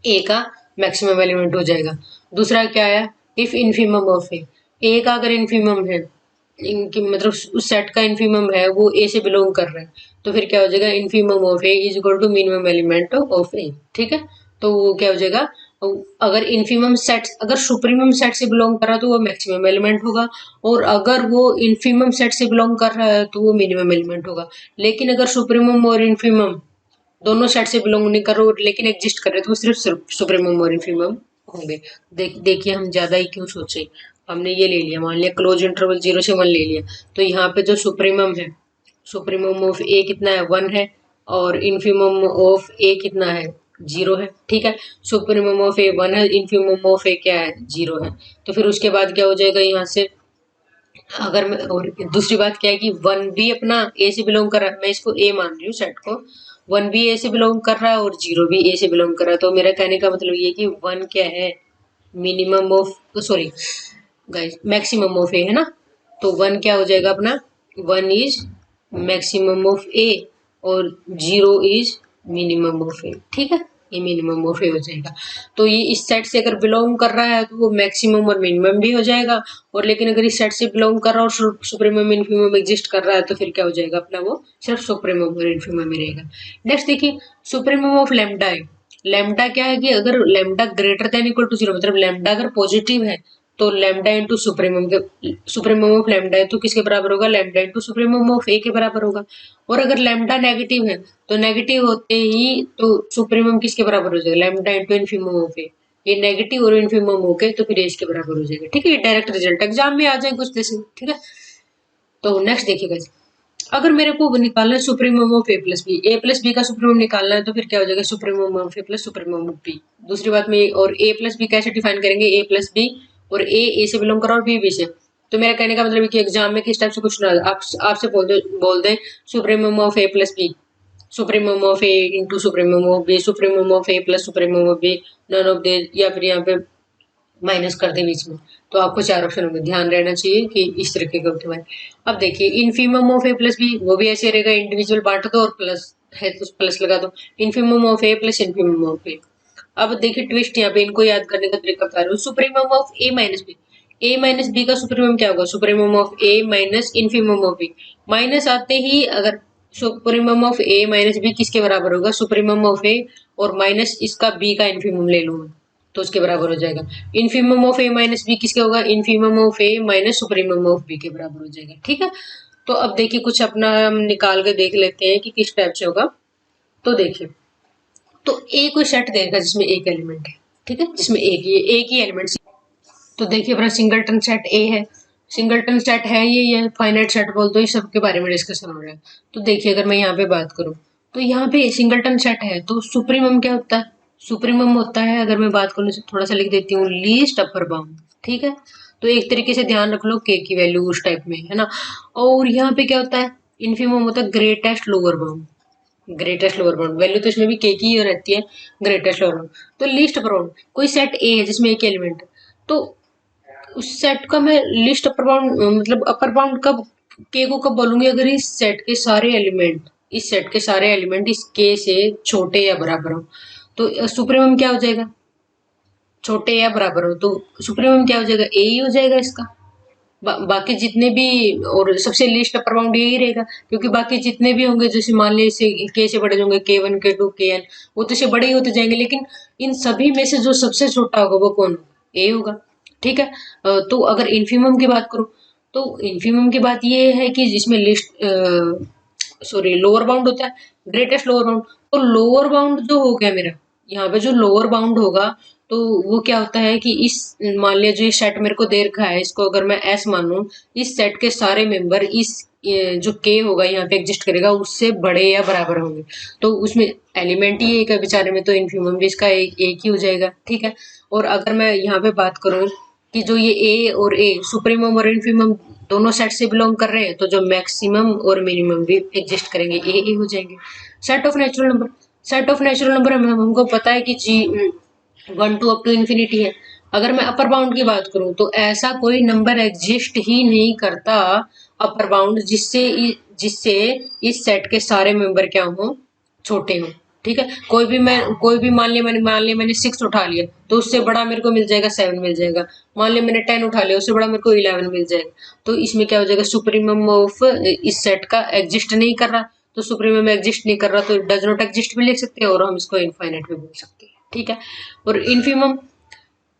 ए का मैक्सिमम एलिमेंट हो जाएगा। दूसरा क्या आया, इफ इनफीमम ऑफ ए का अगर इनफीमम है इनकी मतलब उस सेट का इन्फीमम है वो ए से बिलोंग कर रहा है, तो फिर क्या हो जाएगा, infimum of A is equal to minimum element of A. ठीक है, तो वो क्या हो जाएगा, अगर इन्फीमम सेट अगर सुप्रीमम सेट से बिलोंग कर रहा है तो वो मैक्सिमम एलिमेंट होगा, और अगर वो इन्फीमम सेट से बिलोंग कर रहा है तो वो मिनिमम एलिमेंट होगा। लेकिन अगर सुप्रीमम और इन्फीमम दोनों सेट से बिलोंग नहीं कर रहे लेकिन एग्जिस्ट कर रहे तो वो सिर्फ सुप्रीमम और इन्फीमम होंगे। देखिए हम ज्यादा ही क्यों सोचे, हमने ये ले लिया, मान लिया क्लोज इंटरवल 0 से 1 ले लिया, तो यहाँ पे जो सुप्रीमम है, सुप्रीमम ऑफ ए कितना है, 1 है, और इन्फीमम ऑफ ए कितना है, 0 है। ठीक है, सुप्रीमम ऑफ ए 1 है, इन्फीमम ऑफ ए क्या है, 0 है। तो फिर उसके बाद क्या हो जाएगा यहाँ से, अगर मैं, और दूसरी बात क्या है कि 1 भी अपना ए से बिलोंग कर रहा है, मैं इसको ए मान रही हूँ सेट को, 1 भी ए से बिलोंग कर रहा है और 0 भी ए से बिलोंग कर रहा है, तो मेरा कहने का मतलब ये कि 1 क्या है, minimum of, sorry guys, maximum of A है ना, तो 1 क्या हो जाएगा अपना, 1 इज मैक्सिमम ऑफ ए और 0 इज मिनिमम ऑफ ए। ठीक है, ये मिनिमम ऑफ ए हो जाएगा। तो ये इस सेट से अगर बिलोंग कर रहा है तो वो मैक्सिमम और मिनिमम भी हो जाएगा, और लेकिन अगर इस सेट से बिलोंग कर रहा है और सुप्रीमम इन्फीमम एग्जिस्ट कर रहा है तो फिर क्या हो जाएगा अपना, वो सिर्फ सुप्रीमम और इन्फीमम ही रहेगा। नेक्स्ट देखिए, सुप्रीमम ऑफ लैम्डा है। लैम्डा क्या है कि अगर lambda greater than equal to 0, मतलब लैम्डा अगर पॉजिटिव है तो लैम्डा इंटू सुप्रीमम के, सुप्रीमम ऑफ लैम्डा है तो किसके बराबर होगा, lambda into supremum of A के बराबर होगा। और अगर लैम्डा नेगेटिव है तो नेगेटिव होते ही तो सुप्रीमम किसके बराबर हो जाएगा, लैम्डा इंटू इन्फीमम ऑफ ए। ये नेगेटिव और इन्फीमम होके तो फिर इसके बराबर हो जाएगा। ठीक है, ये डायरेक्ट रिजल्ट एग्जाम में आ जाए कुछ जैसे। ठीक है, तो नेक्स्ट देखिएगा, अगर मेरे को निकालना है supremum of A plus B का सुप्रीमम निकालना है तो फिर क्या हो जाएगा, supremum of A plus supremum of B. दूसरी बात में, और ए प्लस बी कैसे डिफाइन करेंगे, ए प्लस बी, और ए से बिलोंग करा और बी से। तो मेरा कहने का मतलब है कि एग्जाम में किस टाइप से क्वेश्चन आता है, आप आपसे बोल दे supremum of A plus B, supremum of A into supremum of B, supremum of A plus supremum of B, none of they, या फिर यहाँ पे माइनस कर दे बीच में, तो आपको 4 ऑप्शन होंगे, ध्यान रहना चाहिए कि इस तरीके का होते हैं। अब देखिए, infimum of A plus B वो भी ऐसे रहेगा, इंडिविजुअल बांट दो और प्लस है तो प्लस लगा दो, infimum of A plus infimum of A. अब देखिए ट्विस्ट, यहाँ पे इनको याद करने का तरीका बता रहा हूँ, supremum of A minus B, A minus B का सुप्रीमम क्या होगा, supremum of A minus infimum of B. Minus आते ही अगर supremum of A minus B किसके बराबर होगा, सुप्रीमम ऑफ ए और माइनस इसका बी का इनफीमम ले लूंगा तो उसके बराबर हो जाएगा। Infimum of A minus B किसके होगा, infimum of A minus supremum of B के बराबर हो जाएगा। ठीक है, तो अब देखिए कुछ अपना हम निकाल के देख लेते हैं कि किस टाइप से होगा। तो देखिए, तो ए कोई सेट देगा जिसमें एक एलिमेंट है, ठीक है, जिसमें एक ही एलिमेंट। तो देखिए अपना सिंगलटन सेट ए है, सिंगलटन सेट है ये फाइनाइट सेट बोल दो, इस सब के बारे में डिस्कशन हो रहा है। तो देखिए अगर मैं यहाँ पे बात करूँ तो यहाँ पे सिंगलटन सेट है तो सुप्रीमम क्या होता है, सुप्रीमम होता है, अगर मैं बात करूँ थोड़ा सा लिख देती हूँ, लीस्ट अपर बाउंड। ठीक है, तो एक तरीके से ध्यान रख लो के की वैल्यू उस टाइप में है ना। और यहाँ पे क्या होता है, इनफीमम होता है greatest lower bound, greatest lower bound value तो इसमें भी के की ही रहती है, ग्रेटेस्ट लोअर बाउंड। तो लीस्ट अपर बाउंड, कोई सेट ए है जिसमें एक एलिमेंट है, तो उस सेट का मैं लिस्ट अपर बाउंड, मतलब अपर बाउंड कब, के को कब बोलूंगी, अगर इस सेट के सारे एलिमेंट, इस सेट के सारे एलिमेंट इस के से छोटे या बराबर हो, तो सुप्रीमम क्या हो जाएगा, छोटे या बराबर हो, तो सुप्रीमम क्या हो जाएगा, ए ही हो जाएगा इसका। बाकी जितने भी, और सबसे लिस्ट अपर बाउंड यही रहेगा, क्योंकि बाकी जितने भी होंगे, जैसे मान लीजिए इसे के से बड़े होंगे, K1 K2 Kn, वो तो से बड़े ही होते जाएंगे, लेकिन इन सभी में से जो सबसे छोटा होगा वो कौन होगा, ए होगा। ठीक है, तो अगर इन्फीमम की बात करूं तो इन्फीमम की बात ये है कि जिसमें लिस्ट, सॉरी लोअर बाउंड होता है, ग्रेटेस्ट लोअर बाउंड। तो लोअर बाउंड जो हो गया मेरा, यहाँ पे जो लोअर बाउंड होगा तो वो क्या होता है कि इस, मान लिया जो ये सेट मेरे को दे रखा है, इसको अगर मैं एस मानूं, इस सेट के सारे मेंबर इस जो के होगा यहाँ पे एग्जिस्ट करेगा उससे बड़े या बराबर होंगे, तो उसमें एलिमेंट ही एक है बेचारे में, तो इनफीमम भी इसका एक ही हो जाएगा। ठीक है, और अगर मैं यहाँ पे बात करूँ कि जो ये ए और ए, सुप्रीमम और इनफीमम दोनों सेट से बिलोंग कर रहे हैं, तो जो मैक्सिमम और मिनिमम भी एग्जिस्ट करेंगे ए हो जाएंगे। Set of natural number, set of natural number हमको पता है कि जी 1 to अप टू इन्फिनिटी है। अगर मैं अपर बाउंड की बात करूं तो ऐसा कोई नंबर एग्जिस्ट ही नहीं करता अपर बाउंड जिससे जिससे इस सेट के सारे मेंबर क्या हों, छोटे हों। ठीक है। कोई भी मान लिया मैंने 6 उठा लिया, तो उससे बड़ा मेरे को मिल जाएगा 7 मिल जाएगा। मान लिया मैंने 10 उठा लिया, उससे बड़ा मेरे को 11 मिल जाएगा। तो इसमें क्या हो जाएगा, सुप्रीमम ऑफ इस सेट का एग्जिस्ट नहीं कर रहा, तो सुप्रीमम एग्जिस्ट नहीं कर रहा तो डज नॉट एग्जिस्ट भी लिख सकते हैं, और हम इसको इनफाइनाइट भी बोल सकते हैं। ठीक है। और इनफीमम,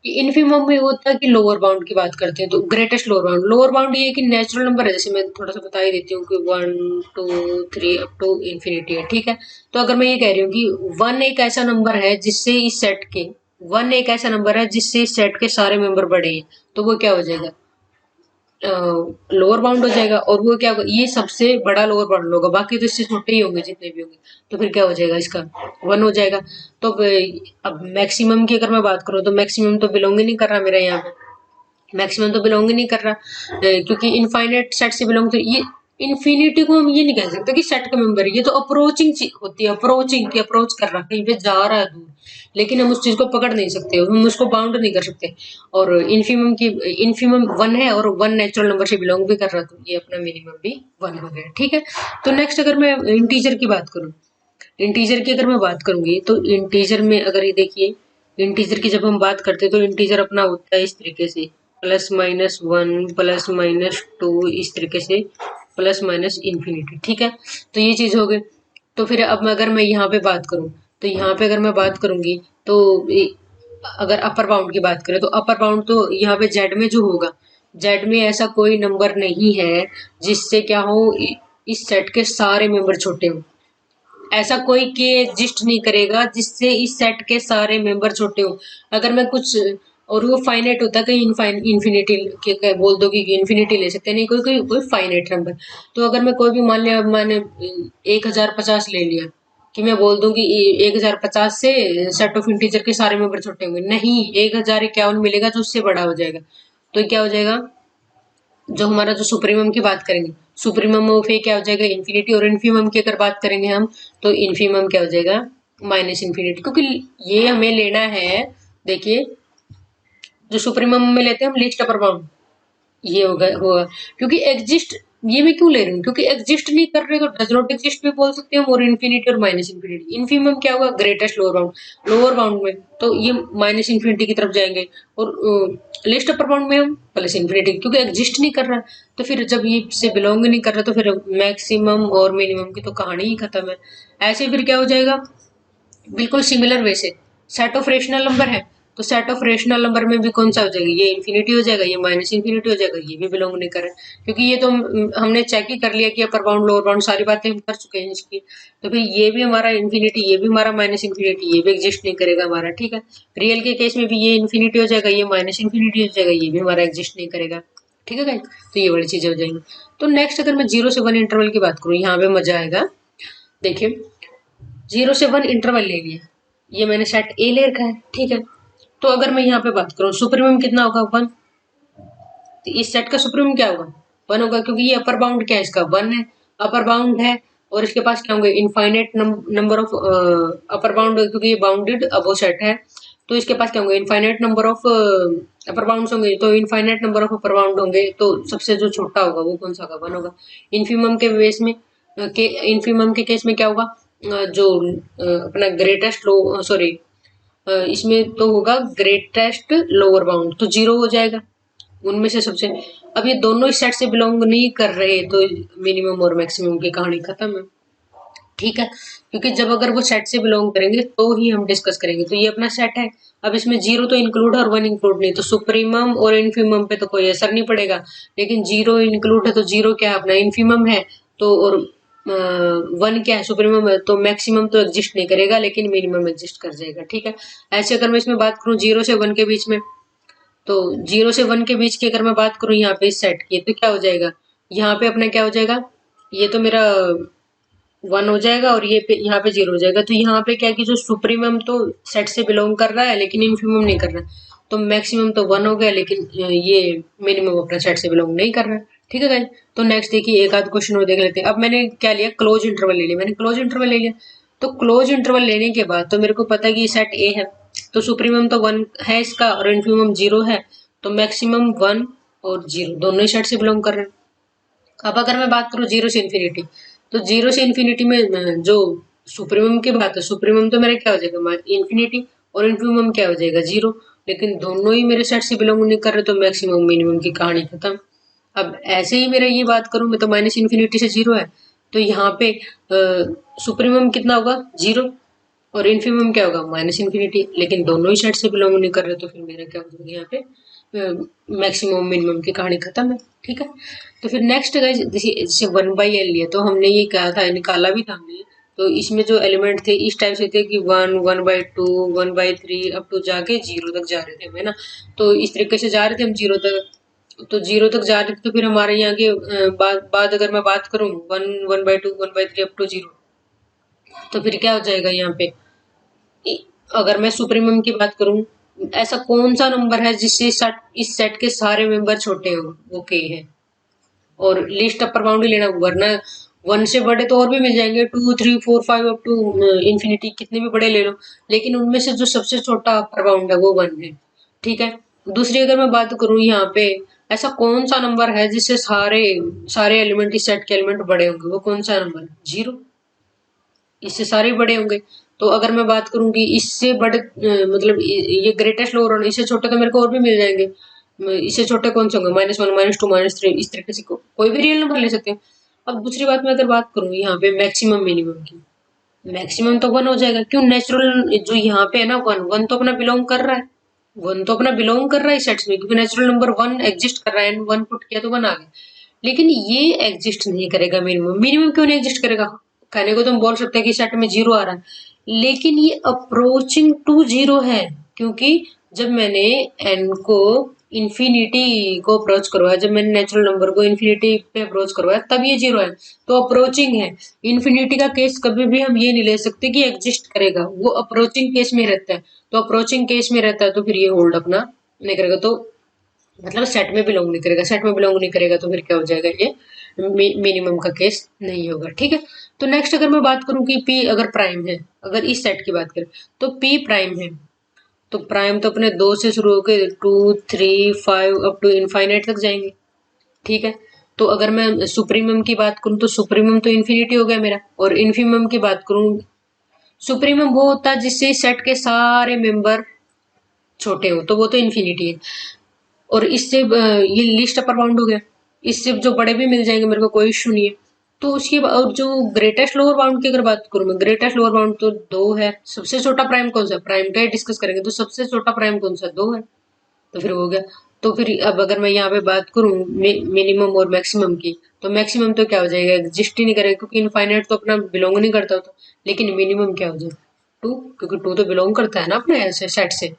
इनफीमम में होता है कि लोअर बाउंड की बात करते हैं, तो ग्रेटेस्ट लोअर बाउंड ये है कि नेचुरल नंबर है, जैसे मैं थोड़ा सा बता ही देती हूँ कि 1 2 3 अप टू इन्फिनिटी है। ठीक है। तो अगर मैं ये कह रही हूँ कि वन एक ऐसा नंबर है जिससे इस सेट के, वन एक ऐसा नंबर है जिससे इस सेट के सारे मेंबर बड़े हैं, तो वो क्या हो जाएगा, लोअर बाउंड हो जाएगा। और वो क्या होगा, ये सबसे बड़ा लोअर बाउंड होगा, बाकी तो इससे छोटे ही होंगे जितने भी होंगे। तो फिर क्या हो जाएगा, इसका 1 हो जाएगा। तो अब मैक्सिमम की अगर मैं बात करूँ, तो मैक्सिमम तो बिलोंग ही नहीं कर रहा मेरा यहाँ पे, मैक्सिमम तो बिलोंग ही नहीं कर रहा, क्योंकि इनफाइनाइट सेट से बिलोंग, तो ये इन्फिनिटी को हम ये नहीं कह सकते कि सेट का मेंबर है, ये तो अप्रोचिंग होती है, अप्रोचिंग की अप्रोच कर रहा है, कहीं पे जा रहा है दूर, लेकिन हम उस चीज को पकड़ नहीं सकते, हम उसको बाउंड नहीं कर सकते। और इन्फीमम 1 है, और 1 नेचुरल नंबर से बिलोंग भी कर रहा, तो ये अपना मिनिमम भी 1 हो गया। ठीक है। तो नेक्स्ट अगर मैं इंटीजर की बात करूँ, इंटीजर की अगर मैं बात करूंगी, तो इंटीजर में अगर ये देखिए, इंटीजर की जब हम बात करते हैं तो इंटीजर अपना होता है इस तरीके से, +-1 +-2 इस तरीके से, +-इन्फिनिटी। ठीक है। तो ये चीज हो गई। तो फिर अब अगर मैं यहाँ पे बात करूँ, तो यहाँ पे अगर मैं बात करूंगी, तो अगर अपर बाउंड की बात करें, तो अपर बाउंड तो यहाँ पे जेड में जो होगा, जेड में ऐसा कोई नंबर नहीं है जिससे क्या हो, इस सेट के सारे मेंबर छोटे हों। ऐसा कोई के एग्जिस्ट नहीं करेगा जिससे इस सेट के सारे मेंबर छोटे हो। अगर मैं कुछ, और वो फाइनाइट होता है, कहीं इन्फिनिटी के बोल दो कि इन्फिनिटी ले सकते हैं, नहीं कोई कोई कोई फाइनाइट नंबर। तो अगर मैं कोई भी मान लिया, मैंने 1050 ले लिया, कि मैं बोल दूं कि 1050 से सेट ऑफ इंटीजर के सारे मेंबर छोटे होंगे, नहीं, 1051 मिलेगा जो उससे बड़ा हो जाएगा। तो क्या हो जाएगा, जो हमारा जो सुप्रीमम की बात करेंगे, सुप्रीमम ऑफ ए क्या हो जाएगा, इन्फिनिटी। और इन्फीमम की अगर बात करेंगे हम, तो इन्फीमम क्या हो जाएगा, -इन्फिनिटी। क्योंकि ये हमें लेना है, देखिए, जो सुप्रीमम में लेते हैं हम लीस्ट अपर बाउंड, ये होगा होगा क्योंकि एग्जिस्ट, ये मैं क्यों ले रही हूँ, क्योंकि एग्जिस्ट नहीं कर रहे तो डज नॉट एग्जिस्ट भी बोल सकते हैं, और इन्फिनिटी और -इन्फिनिटी। इन्फीमम क्या होगा, greatest lower bound, lower bound में तो ये -इन्फिनिटी की तरफ जाएंगे, और लिस्ट अपर बाउंड में हम +इन्फिनिटी, क्योंकि एग्जिस्ट नहीं कर रहा। तो फिर जब ये से बिलोंग नहीं कर रहा, तो फिर मैक्सिमम और मिनिमम की तो कहानी ही खत्म है। ऐसे फिर क्या हो जाएगा, बिल्कुल सिमिलर वे से, सेट ऑफ रेशनल नंबर है, तो सेट ऑफ रेशनल नंबर में भी कौन सा हो जाएगा, ये इन्फिनिटी हो जाएगा, ये -इन्फिनिटी हो जाएगा, ये भी बिलोंग नहीं करे, क्योंकि ये तो हमने चेक ही कर लिया कि अपर बाउंड लोअर बाउंड सारी बातें हम कर चुके हैं इसकी। तो फिर ये भी हमारा इन्फिनिटी, ये भी हमारा -इन्फिनिटी, ये भी एग्जिस्ट नहीं करेगा हमारा। ठीक है। रियल के केस में भी ये इन्फिनिटी हो जाएगा, ये -इन्फिनिटी हो जाएगा, ये भी हमारा एग्जिस्ट नहीं करेगा। ठीक है गाइस, तो ये बड़ी चीजें हो जाएंगी। तो नेक्स्ट अगर मैं 0 से 1 इंटरवल की बात करूँ, यहाँ पे मजा आएगा। देखिए, 0 से 1 इंटरवल ले लिया, ये मैंने सेट ए ले रखा है। ठीक है। तो अगर मैं यहाँ पे बात करूँ, सुप्रीमम कितना होगा, 1। तो इस सेट का सुप्रीमम क्या होगा, 1 होगा, क्योंकि ये अपर बाउंड क्या है, इसका 1 है, अपर बाउंड है। और इसके पास क्या होंगे, infinite number of upper bound, क्योंकि ये बाउंडेड अबो सेट है, तो इसके पास क्या होंगे, infinite number of upper bound होंगे, तो infinite number of upper bound होंगे, तो सबसे जो छोटा होगा वो कौन सा होगा, 1 होगा। इन्फीमम के बेस में, इन्फीमम के केस में क्या होगा, जो अपना ग्रेटेस्ट लो, सॉरी, इसमें तो होगा ग्रेटेस्ट लोअर बाउंड, तो 0 हो जाएगा उनमें से सबसे। अब ये दोनों इस सेट से बिलोंग नहीं कर रहे, तो मिनिमम और मैक्सिमम की कहानी खत्म है। ठीक है। क्योंकि जब अगर वो सेट से बिलोंग करेंगे तो ही हम डिस्कस करेंगे, तो ये अपना सेट है। अब इसमें 0 तो इंक्लूड है और 1 इंक्लूड नहीं, तो सुप्रीमम और इनफीमम पे तो कोई असर नहीं पड़ेगा, लेकिन 0 इंक्लूड है, तो 0 क्या है, अपना इनफीमम है, तो और 1 क्या है, सुप्रीमम है, तो मैक्सिमम तो एग्जिस्ट नहीं करेगा, लेकिन मिनिमम एग्जिस्ट कर जाएगा। ठीक है। ऐसे अगर मैं इसमें बात करूँ 0 से 1 के बीच में, तो 0 से 1 के बीच की अगर मैं बात करूँ यहाँ पे इस सेट की, तो क्या हो जाएगा, यहाँ पे अपना क्या हो जाएगा, ये तो मेरा 1 हो जाएगा, और ये पे यहाँ पे 0 हो जाएगा। तो यहाँ पे क्या है कि जो सुप्रीमम तो सेट से बिलोंग कर रहा है, लेकिन इनफीमम नहीं कर रहा, तो मैक्सिमम तो 1 हो गया, लेकिन ये मिनिमम अपना सेट से बिलोंग नहीं कर रहा। ठीक है गाइस। तो नेक्स्ट देखिए, एक आध क्वेश्चन और देख लेते हैं। अब मैंने क्या लिया, क्लोज इंटरवल ले लिया, मैंने क्लोज इंटरवल ले लिया। तो क्लोज इंटरवल लेने के बाद तो मेरे को पता है कि सेट ए है, तो सुप्रीमम तो 1 है इसका, और इनफीमम 0 है, तो मैक्सिमम 1 और 0 दोनों ही सेट से बिलोंग कर रहे हैं। अब अगर मैं बात करूँ 0 से इन्फिनिटी, तो 0 से इन्फिनिटी में जो सुप्रीमम की बात है, सुप्रीमम तो मेरा क्या हो जाएगा इन्फिनिटी, और इन्फीमम क्या हो जाएगा 0। लेकिन दोनों ही मेरे सेट से बिलोंग नहीं कर रहे, तो मैक्सिमम मिनिमम की कहानी खत्म। अब ऐसे ही मेरा ये बात करूं मैं, तो माइनस इन्फिनिटी से 0 है, तो यहाँ पे सुप्रीमम कितना होगा 0, और इन्फीमम क्या होगा माइनस इन्फिनिटी। लेकिन दोनों ही सेट से बिलोंग नहीं कर रहे, तो फिर मेरा क्या हो जाएगा यहाँ पे मैक्सिमम मिनिमम की कहानी खत्म है। ठीक है, तो फिर नेक्स्ट गाइस, जैसे 1/L लिया, तो हमने ये कहा था, निकाला भी था हमने, तो इसमें जो एलिमेंट थे इस टाइप से थे कि 1, 1/2, 1/3 अप टू जाके 0 तक जा रहे थे, है ना। तो इस तरीके से जा रहे थे हम 0 तक, तो 0 तक जा रहे थे, तो फिर हमारे यहाँ के बाद अगर मैं बात करूँ 1, 1/2, 1/3 अप टू 0, तो फिर क्या हो जाएगा यहाँ पे, अगर मैं सुप्रीमम की बात करूं, ऐसा कौन सा नंबर है जिससे इस सेट के सारे मेंबर छोटे हो, वो के है। और लिस्ट अपर बाउंड ही लेना, वरना 1 से बड़े तो और भी मिल जाएंगे, 2, 3, 4, 5 अप टू इन्फिनिटी, कितने भी बड़े ले लो, लेकिन उनमें से जो सबसे छोटा अपर बाउंड है वो 1 है। ठीक है, दूसरी अगर मैं बात करूं यहाँ पे, ऐसा कौन सा नंबर है जिससे सारे सारे एलिमेंट इस सेट के एलिमेंट बड़े होंगे, वो कौन सा नंबर, 0। इससे सारे बड़े होंगे। तो अगर मैं बात करूं कि इससे बड़े मतलब ये ग्रेटेस्ट लोअर, और इससे छोटे तो मेरे को और भी मिल जाएंगे। इससे छोटे कौन से होंगे, -1, -2, -3, इस तरीके से कोई भी रियल नंबर ले सकते हैं। अब दूसरी बात मैं अगर बात करूं यहाँ पे मैक्सिमम मिनिमम की, मैक्सिमम तो 1 हो जाएगा, क्यों, नेचुरल जो यहाँ पे है ना 1, 1 तो अपना बिलोंग कर रहा है, 1 तो अपना बिलोंग कर रहा है सेट्स में, क्योंकि नेचुरल नंबर 1 एग्जिस्ट कर रहा है, 1 पुट किया तो 1 आ गया। लेकिन ये एग्जिस्ट नहीं करेगा मिनिमम, मिनिमम क्यों नहीं एग्जिस्ट करेगा, कहने को तो हम बोल सकते हैं कि सेट में 0 आ रहा है, लेकिन ये अप्रोचिंग टू 0 है, क्योंकि जब मैंने n को इन्फिनिटी को अप्रोच करवाया, जब मैंने नेचुरल नंबर को इन्फिनिटी पे अप्रोच करवाया, तब ये 0 है, तो अप्रोचिंग है। इन्फिनिटी का केस कभी भी हम ये नहीं ले सकते कि एग्जिस्ट करेगा, वो अप्रोचिंग केस में रहता है, तो अप्रोचिंग केस में रहता है, तो फिर ये होल्ड अपना नहीं करेगा, तो मतलब सेट में बिलोंग नहीं करेगा, सेट में बिलोंग नहीं करेगा, तो फिर क्या हो जाएगा, ये मिनिमम का केस नहीं होगा। ठीक है, तो नेक्स्ट अगर मैं बात करूं कि पी अगर प्राइम है, अगर इस सेट की बात करें, तो पी प्राइम है, तो प्राइम तो अपने 2 से शुरू होकर 2, 3, 5 अप टू इनफाइनाइट तक जाएंगे। ठीक है, तो अगर मैं सुप्रीमम की बात करूं, तो सुप्रीमम तो इन्फिनिटी हो गया मेरा, और इन्फीमम की बात करूं, सुप्रीमम वो होता है जिससे सेट के सारे मेंबर छोटे हो, तो वो तो इन्फिनिटी है। और इससे ये लिस्ट अपर बाउंड हो गया, इससे जो बड़े भी मिल जाएंगे मेरे को, कोई इशू नहीं है। तो उसकी और जो ग्रेटेस्ट लोअर बाउंड की अगर बात करूं मैं, ग्रेटेस्ट लोअर बाउंड तो 2 है, सबसे छोटा प्राइम कौन सा, प्राइम का ही डिस्कस करेंगे, तो सबसे छोटा प्राइम कौन सा, 2 है, तो फिर हो गया। तो फिर अब अगर मैं यहाँ पे बात करूं मिनिमम और मैक्सिमम की, तो मैक्सिमम तो क्या हो जाएगा, एग्जिस्ट ही नहीं करेगा, क्योंकि इनफाइनाइट तो अपना बिलोंग नहीं करता होता। लेकिन मिनिमम क्या हो जाएगा, 2, क्योंकि 2 तो बिलोंग करता है ना अपने ऐसे सेट से।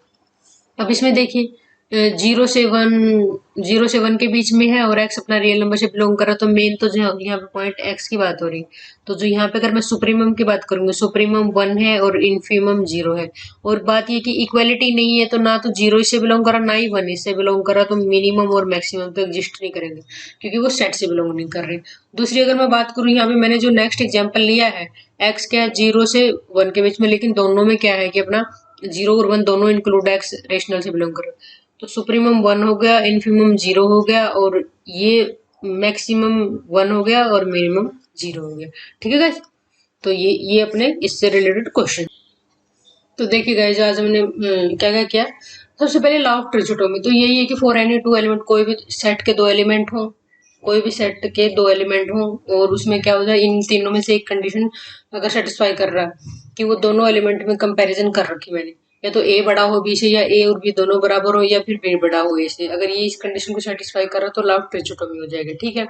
अब इसमें देखिए, 0 से 1 के बीच में है, और x अपना रियल नंबर से बिलोंग कर रहा है, तो मेन तो जो है यहाँ पे पॉइंट x की बात हो रही है। तो जो यहाँ पे अगर मैं सुप्रीमम की बात करूंगी, सुप्रीमम 1 है और इन्फीमम 0 है। और बात ये कि इक्वालिटी नहीं है, तो ना तो 0 इससे बिलोंग कर रहा, ना ही 1 इससे बिलोंग कर रहा, तो मिनिमम और मैक्सिमम तो एग्जिस्ट नहीं करेंगे, क्योंकि वो सेट से बिलोंग नहीं कर रहे। दूसरी अगर मैं बात करूँ, यहाँ पे मैंने जो नेक्स्ट एग्जाम्पल लिया है, x क्या है 0 से 1 के बीच में, लेकिन दोनों में क्या है कि अपना 0 और 1 दोनों इंक्लूड x रेशनल से बिलोंग कर रहे, तो सुप्रीमम 1 हो गया, इन्फीमम 0 हो गया, और ये मैक्सिमम 1 हो गया, और मिनिमम 0 हो गया। ठीक है गाइस, तो ये अपने इससे रिलेटेड क्वेश्चन। तो देखिए गाइस, आज हमने क्या क्या किया। सबसे पहले लॉ ऑफ ट्रिचोटोमी, तो यही है कि फॉर एनी 2 एलिमेंट, कोई भी सेट के 2 एलिमेंट हो, कोई भी सेट के 2 एलिमेंट हो, और उसमें क्या हो जाए, इन तीनों में से एक कंडीशन अगर सेटिस्फाई कर रहा है, कि वो दोनों एलिमेंट में कंपैरिजन कर रखी मैंने, या तो ए बड़ा हो बी से, या ए और बी दोनों बराबर हो, या फिर बी बड़ा हो ए से, अगर ये इस कंडीशन को सेटिस्फाई कर रहा है, तो लॉ ऑफ ट्रिचोटोमी हो जाएगा। ठीक है,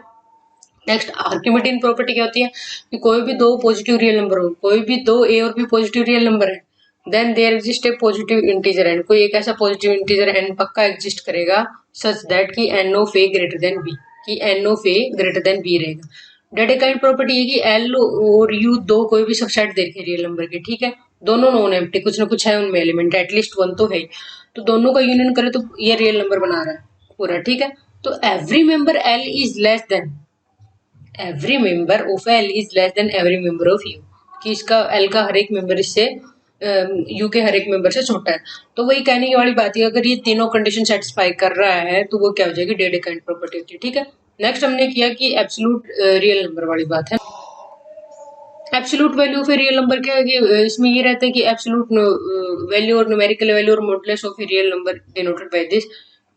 नेक्स्ट आर्किमिडीन प्रॉपर्टी क्या होती है, कि कोई भी 2 पॉजिटिव रियल नंबर हो, कोई भी 2 ए और बी पॉजिटिव रियल नंबर है, then there exist a positive integer n, कोई एक ऐसा पॉजिटिव इंटीजर एन पक्का एग्जिस्ट करेगा, सच दैट कि n of a greater than b, कि n of a greater than b रहेगा। डेडेकाइंड प्रॉपर्टी है कि एल और यू दो कोई भी सबसेट देखे रियल नंबर के, ठीक है, दोनों नॉन एम्प्टी, कुछ ना कुछ है उनमें एलिमेंट, एटलीस्ट 1 तो है, तो दोनों का यूनियन करे तो ये रियल नंबर बना रहा है पूरा। ठीक है, तो every member L is less than, every member of L is less than every member of you, कि इसका एल का हर एक मेंबर इससे यू के हर एक मेंबर से छोटा है। तो वही कहने की वाली बात है, अगर ये तीनों कंडीशन सेटिस्फाई कर रहा है, तो वो क्या हो जाएगी, डेडेकाइंड प्रॉपर्टी होती है। ठीक है, नेक्स्ट हमने किया कि एब्सोल्यूट रियल नंबर वाली बात है। Absolute value of a real number क्या है कि इसमें ये रहता है कि एब्सोल्यूट वैल्यू और न्यूमेरिकल वैल्यू और modulus of a real number denoted by this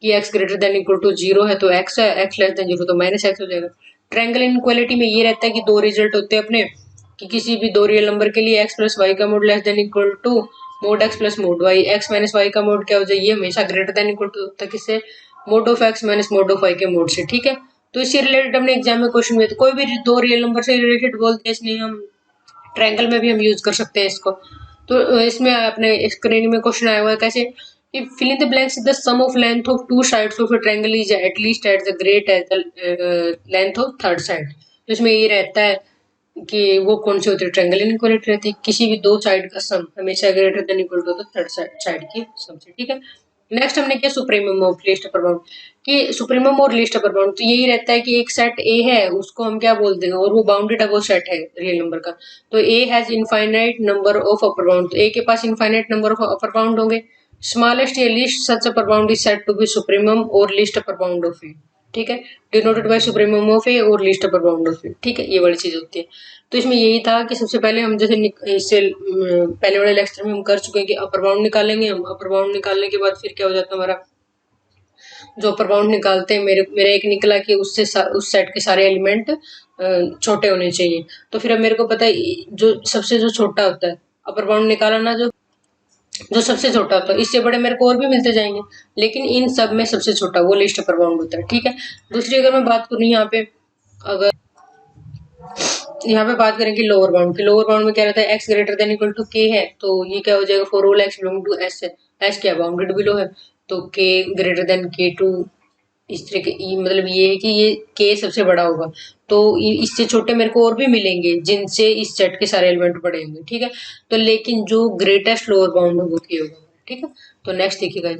कि x greater than equal to 0 है तो x है, x लेस देन 0 तो माइनस x हो जाएगा। ट्रायंगल इनइक्वालिटी में ये रहता है कि दो रिजल्ट होते हैं अपने कि किसी भी दो रियल नंबर के लिए x प्लस वाई का mod less than equal to mod x plus mod Y, x minus Y का मोड क्या हो जाए, ये हमेशा ग्रेटर देन इक्वल टू होता है किससे, mode of x minus mode of y के मोड से। ठीक है, तो इससे रिलेटेड हमने एग्जाम में क्वेश्चन में तो कोई भी दो रियल नंबर से रिलेटेड बोलते हैं, इसलिए हम ट्रायंगल में भी हम यूज कर सकते हैं इसको। तो इसमें अपने स्क्रीन में क्वेश्चन आया हुआ है कैसे, if fill in the blanks the sum of length of two sides of a triangle is at least as the great as the length of third side। तो इसमें ये रहता है कि वो कौन से होते हैं, ट्रायंगल इनइक्वालिटी रहती है, किसी भी दो साइड का सम हमेशा greater than equal to third side की सम से। ठीक है, नेक्स्ट हमने किया supremum of least upper bound कि सुप्रीमम और लीस्ट अपर बाउंड तो यही रहता है कि एक सेट ए है उसको हम क्या बोल देंगे और वो बाउंडेड है वो सेट है रियल नंबर का, तो A has infinite number of upper bound, तो ए के पास infinite number of upper bound होंगे। स्मॉलेस्ट या least such upper bound is said to be supremum और least upper bound of A. ठीक है, denoted by supremum of A और least upper bound of A. ठीक है, ये वाली चीज होती है। तो इसमें यही था कि सबसे पहले हम जैसे इससे पहले वाले लेक्चर में हम कर चुके हैं कि अपर बाउंड निकालेंगे हम, अपर बाउंड निकालने के बाद फिर क्या हो जाता है हमारा जो अपर बाउंड निकालते हैं, मेरे एक निकला कि उससे उस सेट के सारे एलिमेंट छोटे होने चाहिए। तो फिर अब मेरे को पता है जो सबसे जो छोटा होता है अपर बाउंड निकाला ना, जो जो सबसे छोटा होता है, इससे बड़े मेरे को और भी मिलते जाएंगे लेकिन इन सब में सबसे छोटा वो लिस्ट अपर बाउंड होता है। ठीक है, दूसरी अगर मैं बात करूँ यहाँ पे, अगर यहाँ पे बात करें कि लोअर बाउंड की, लोअर बाउंड में क्या रहता है x greater than equal to k है तो ये क्या हो जाएगा for all x belong to s है, s क्या बाउंडेड बिलो है तो k ग्रेटर देन k2, इस तरह के मतलब ये है कि ये k सबसे बड़ा होगा तो इससे छोटे मेरे को और भी मिलेंगे जिनसे इस सेट के सारे एलिमेंट बड़े होंगे। ठीक है, तो लेकिन जो ग्रेटेस्ट लोअर बाउंड होगा k होगा। ठीक है, तो नेक्स्ट देखिएगा,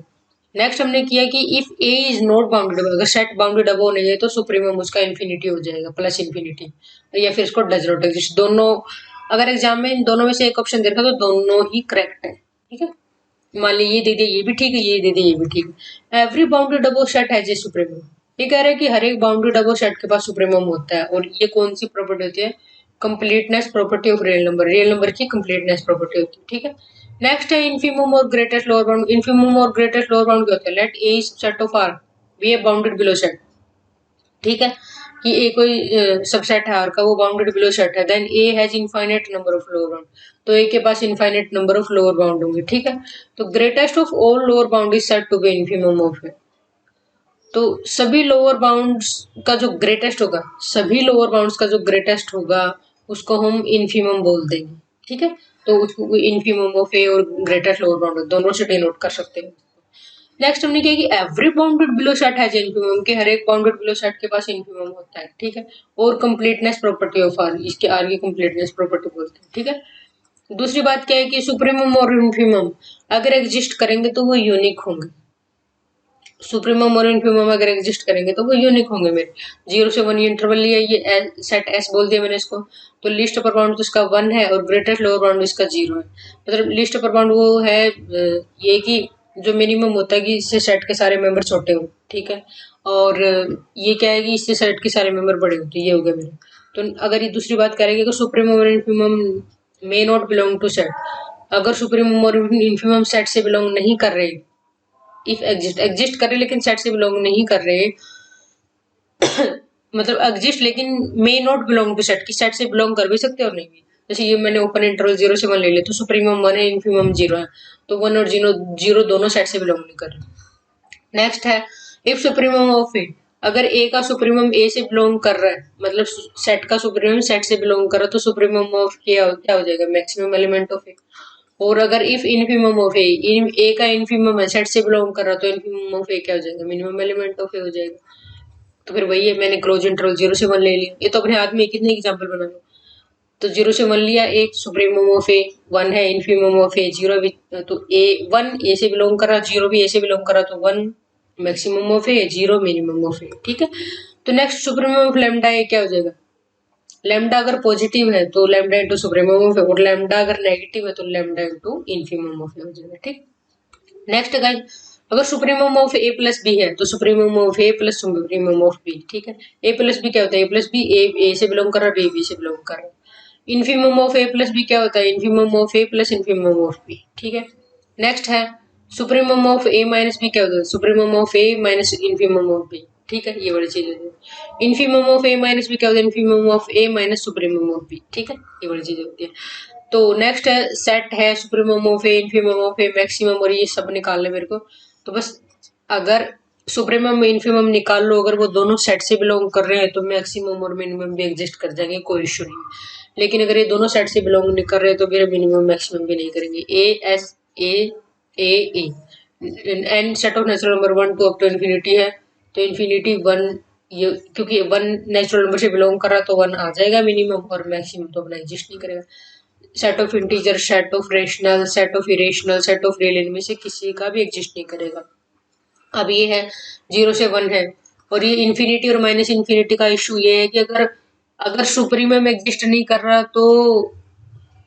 नेक्स्ट हमने किया कि if A is not bounded, अगर सेट बाउंडेड अबव नहीं है तो सुप्रीमम उसका इन्फिनिटी हो जाएगा प्लस इन्फिनिटी, या फिर इसको डज नॉट एग्जिस्ट। दोनों अगर एग्जाम में इन दोनों में से एक ऑप्शन देखा तो दोनों ही करेक्ट है। ठीक है, मान लीजिए ये दे दिया ये भी ठीक है, ये दे दिया ये भी ठीक है। Every bounded above set has a supremum, ये कह रहा है कि हर एक बाउंडेड अबव सेट के पास सुप्रीमम होता है और ये कौन सी प्रॉपर्टी होती है, completeness property of real number की कंप्लीटनेस प्रॉपर्टी होती है। ठीक है, नेक्स्ट है इनफीमम और ग्रेटेस्ट लोअर बाउंड। इनफीमम और ग्रेटेस्ट लोअर बाउंड क्या होता है, let A is set of R be a bounded below set. ठीक है, कि ए कोई सबसेट है आर का, वो बाउंडेड बिलो सेट है, then A has infinite number of lower bound, तो ए के पास infinite number of lower bound होंगे। ठीक है, तो greatest of all lower bound is set to be infimum of A, तो सभी लोअर बाउंड्स का जो ग्रेटेस्ट होगा, सभी लोअर बाउंड्स का जो ग्रेटेस्ट होगा उसको हम इनफीमम बोल देंगे। ठीक है, तो उसको इनफीमम ऑफ ए और ग्रेटेस्ट लोअर बाउंड दोनों से डिनोट कर सकते हैं। नेक्स्ट हमने किया कि every bounded below set has infimum, के हर एक बाउंडेड बिलो सेट के पास इनफीमम होता है। ठीक है, और कंप्लीटनेस प्रॉपर्टी ऑफ आर, इसके आर की कंप्लीटनेस प्रॉपर्टी बोलते हैं। ठीक है, दूसरी बात क्या है कि सुप्रीमम और इनफीमम अगर एग्जिस्ट करेंगे तो वो यूनिक होंगे, सुप्रीमम और इनफीमम अगर एग्जिस्ट करेंगे तो वो यूनिक होंगे मेरे। 0 से 1 इंटरवल लिया, ये सेट एस बोल दिया मैंने इसको, तो लिस्ट अपर बाउंड तो इसका 1 है और ग्रेटेस्ट लोअर बाउंड इसका 0 है। मतलब लिस्ट अपर बाउंड वो है ये कि जो मिनिमम होता है कि इससे सेट के सारे मेंबर छोटे हों। ठीक है, और ये क्या है कि इससे सेट के सारे मेंबर बड़े होते, ये हो गया मेरे। तो अगर ये दूसरी बात करेंगे तो सुप्रीमम और infimum may not belong to set, अगर सुप्रीमम और इनफीमम सेट से बिलोंग नहीं कर रहे, इफ एग्जिस्ट कर रहे लेकिन सेट से बिलोंग नहीं कर रहे मतलब एग्जिस्ट लेकिन may not belong to set, की सेट से बिलोंग कर भी सकते और नहीं भी। जैसे ये मैंने ओपन इंटरवल 0 से 1 ले लिया तो सुप्रीमम 1 है इनफीमम 0 है, तो 1 और 0 दोनों सेट से बिलोंग नहीं कर रहे। नेक्स्ट है इफ सुप्रीमम ऑफ ए, अगर ए का सुप्रीमम ए से बिलोंग कर रहा है, मतलब सेट का सुप्रीमम सेट से बिलोंग कर रहा है तो सुप्रीमम ऑफ क्या हो जाएगा, मैक्सिमम एलिमेंट ऑफ ए। और अगर इफ इनफीमम ऑफ ए का इनफीमम है सेट से बिलोंग कर रहा तो इनफीमम ऑफ ए क्या हो जाएगा, मिनिमम एलिमेंट ऑफ ए हो जाएगा। तो फिर वही है, मैंने क्लोज इंटरवल 0 से 1 ले लिया, ये तो अपने हाथ में कितने एग्जांपल बना लो, तो 0 से 1 लिया, एक सुप्रीमम ऑफ ए 1 है, इनफीमम ऑफ ए 0 भी, तो ए 1 ए से बिलोंग कर रहा, 0 भी ए से बिलोंग कर रहा, तो 1 maximum of A 0 minimum of A. ठीक है, तो next supremum of lambda A क्या हो जाएगा, लैम्डा अगर पॉजिटिव है तो lambda into supremum of A, और लैम्डा अगर नेगेटिव है तो lambda into infimum of A हो जाएगा। ठीक, नेक्स्ट गाइस अगर supremum of A plus B है तो supremum of A plus supremum of B. ठीक है, ए प्लस बी क्या होता है, ए प्लस बी ए से बिलोंग कर रहा है, बी से बिलोंग कर रहा है। Infimum of A plus B क्या होता है? Infimum of A plus infimum of B, ठीक है। नेक्स्ट है supremum of A minus B क्या होता है? Supremum of A minus infimum of B, ठीक है, ये बड़ी चीज होती है। Infimum of A minus B क्या होता है? Infimum of A minus supremum of B, ठीक है, ये बड़ी चीज होती है। तो नेक्स्ट है सेट है supremum of A, infimum of A, maximum, और ये सब निकालना मेरे को। तो बस अगर सुप्रीमम इन्फीमम निकाल लो, अगर वो दोनों सेट से बिलोंग कर रहे हैं तो मैक्सिमम और मिनिमम भी एग्जिस्ट कर जाएंगे, कोई इश्यू नहीं। लेकिन अगर ये दोनों सेट से बिलोंग नहीं कर रहे तो फिर मिनिमम मैक्सिमम भी नहीं करेंगे। A N set of natural number 1 to up to infinity है, तो इन्फिनिटी 1, ये क्योंकि 1 नेचुरल नंबर से बिलोंग कर रहा तो 1 आ जाएगा मिनिमम, और मैक्सिमम तो अपना एग्जिस्ट नहीं करेगा। Set of integer, set of rational, set of irrational, set of real, इनमें से किसी का भी एग्जिस्ट नहीं करेगा। अब ये है 0 से 1 है, और ये इन्फिनिटी और माइनस इन्फिनिटी का इशू ये है कि अगर अगर सुप्रीमम एग्जिस्ट नहीं कर रहा तो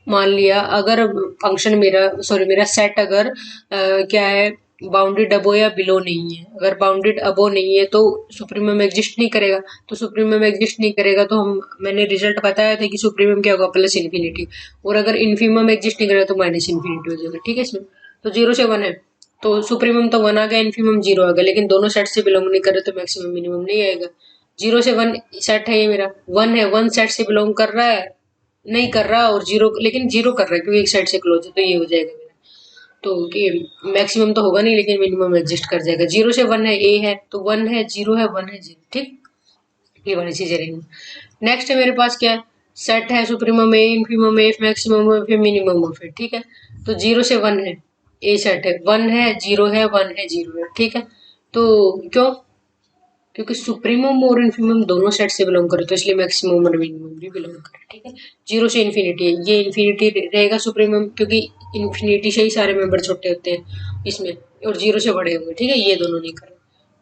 मान लिया अगर फंक्शन मेरा सेट अगर क्या है, बाउंडेड अबो या बिलो नहीं है। अगर बाउंडेड अबो नहीं है तो सुप्रीमम एग्जिस्ट नहीं करेगा। तो सुप्रीमम एग्जिस्ट नहीं करेगा तो मैंने रिजल्ट बताया था कि सुप्रीमम क्या होगा, प्लस इन्फिनिटी, और अगर इन्फीमम एग्जिस्ट नहीं करेगा तो माइनस इन्फिनिटी हो जाएगा, ठीक है। इसमें तो 0 से 1 है, तो सुप्रीमम तो 1 आ गया, इन्फीमम 0 आ गया, लेकिन दोनों सेट से बिलोंग नहीं कर रहे तो मैक्सिमम मिनिमम नहीं आएगा। 0 से 1 सेट है, ये मेरा 1 है, 1 सेट से बिलोंग कर रहा है, नहीं कर रहा, और 0 लेकिन 0 कर रहा है क्योंकि एक साइड से क्लोज है, तो ये हो जाएगा मेरा। तो कि मैक्सिमम तो होगा नहीं लेकिन मिनिमम एग्जिस्ट कर जाएगा। 0 से 1 है, ए है, तो 1 है, 0 है, 1 है, 0, ठीक, ये वाली चीजें रहेंगी। नेक्स्ट है मेरे पास क्या है, सेट है supremum A, infimum A, maximum A, minimum of A, ठीक है। तो 0 से 1 है, ए सेट है, 1 है, 0 है, 1 है, 0 है, ठीक है। तो क्यों? क्योंकि सुप्रीमम और इन्फीमम दोनों सेट से बिलोंग करे, तो इसलिए मैक्सिमम और मिनिमम भी बिलोंग करे, ठीक है। 0 से इन्फिनिटी है, ये इन्फिनिटी रहेगा सुप्रीमम, क्योंकि इन्फिनिटी से ही सारे मेंबर छोटे होते हैं इसमें, और 0 से बड़े होंगे, ठीक है, ये दोनों नहीं करे।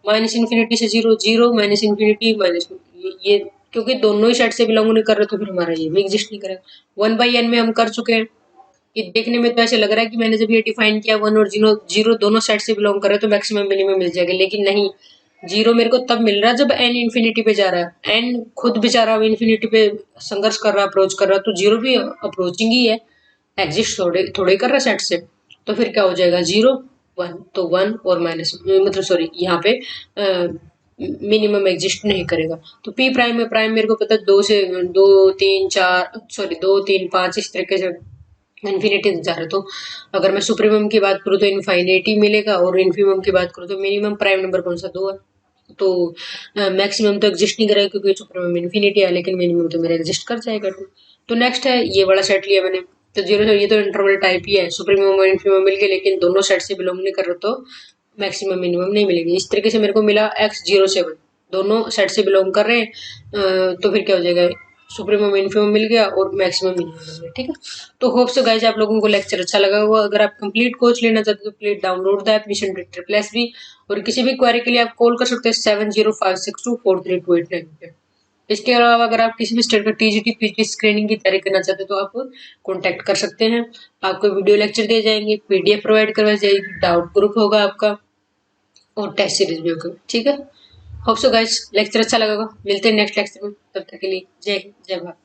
माइनस इन्फिनिटी से 0, 0 माइनस इन्फिनिटी माइनस, ये क्योंकि दोनों ही सेट से बिलोंग नहीं कर रहे तो फिर हमारा ये भी एग्जिस्ट नहीं करेगा। 1/n में हम कर चुके हैं। ये देखने में तो ऐसे लग रहा है कि मैंने जब ये डिफाइन किया 1 और 0 0 दोनों सेट से बिलोंग कर रहे तो मैक्सिमम मिनिमम मिल जाएगा, लेकिन नहीं, 0 मेरे को तब मिल रहा है जब n इन्फिनिटी पे जा रहा है। n खुद बेचारा इन्फिनिटी पे संघर्ष कर रहा, अप्रोच कर रहा, तो 0 भी अप्रोचिंग ही है, एग्जिस्ट थोड़े थोड़े कर रहा सेट से। तो फिर क्या हो जाएगा, 0 1, तो 1 और माइनस, मतलब सॉरी यहाँ पे मिनिमम एग्जिस्ट नहीं करेगा। तो पी प्राइम में प्राइम मेरे को पता है 2 से 2 3 4 सॉरी 2 3 5 इस तरीके से इन्फिनिटी जा रहा है। तो अगर मैं सुप्रीमम की बात करूँ तो इन्फाइनिटी मिलेगा, और इन्फीमम की बात करूँ तो मिनिमम प्राइम नंबर कौन सा, 2 है। तो मैक्सिमम तो एग्जिस्ट नहीं करेगा क्योंकि सुप्रीमम इन्फिनिटी है, लेकिन मिनिमम तो मेरा एग्जिस्ट कर जाएगा। तो नेक्स्ट है ये बड़ा सेट लिया मैंने, तो 0 से, ये तो इंटरवल टाइप ही है, सुप्रीमम और इन्फीमम मिल गए, लेकिन दोनों सेट से बिलोंग नहीं कर रहे तो मैक्सिमम मिनिमम नहीं मिलेगी। इस तरीके से मेरे को मिला x 0 से 1 दोनों सेट से बिलोंग कर रहे हैं, तो फिर क्या हो जाएगा, सुप्रीमम इन्फीमम मिल गया और मैक्सिमम मिनिमम मिल गया, ठीक है। तो होप सो गाइस आप लोगों को लेक्चर अच्छा लगा होगा। अगर आप कंप्लीट कोर्स लेना चाहते हो तो please download the app mission triple B, और किसी भी क्वेरी के लिए आप कॉल कर सकते हैं 7056243289 पे। इसके अलावा अगर आप किसी भी स्टेट का टीजीटी पीजी स्क्रीनिंग की तैयारी करना चाहते हो तो आप कॉन्टैक्ट कर सकते हैं। आपको वीडियो लेक्चर दिए जाएंगे, पीडीएफ प्रोवाइड करवाई जाएगी, डाउट ग्रुप होगा आपका, और टेस्ट सीरीज भी होगा, ठीक है। होप सो गाइस लेक्चर अच्छा लगा होगा। मिलते हैं नेक्स्ट लेक्चर में, तब तक के लिए जय हिंद जय भारत।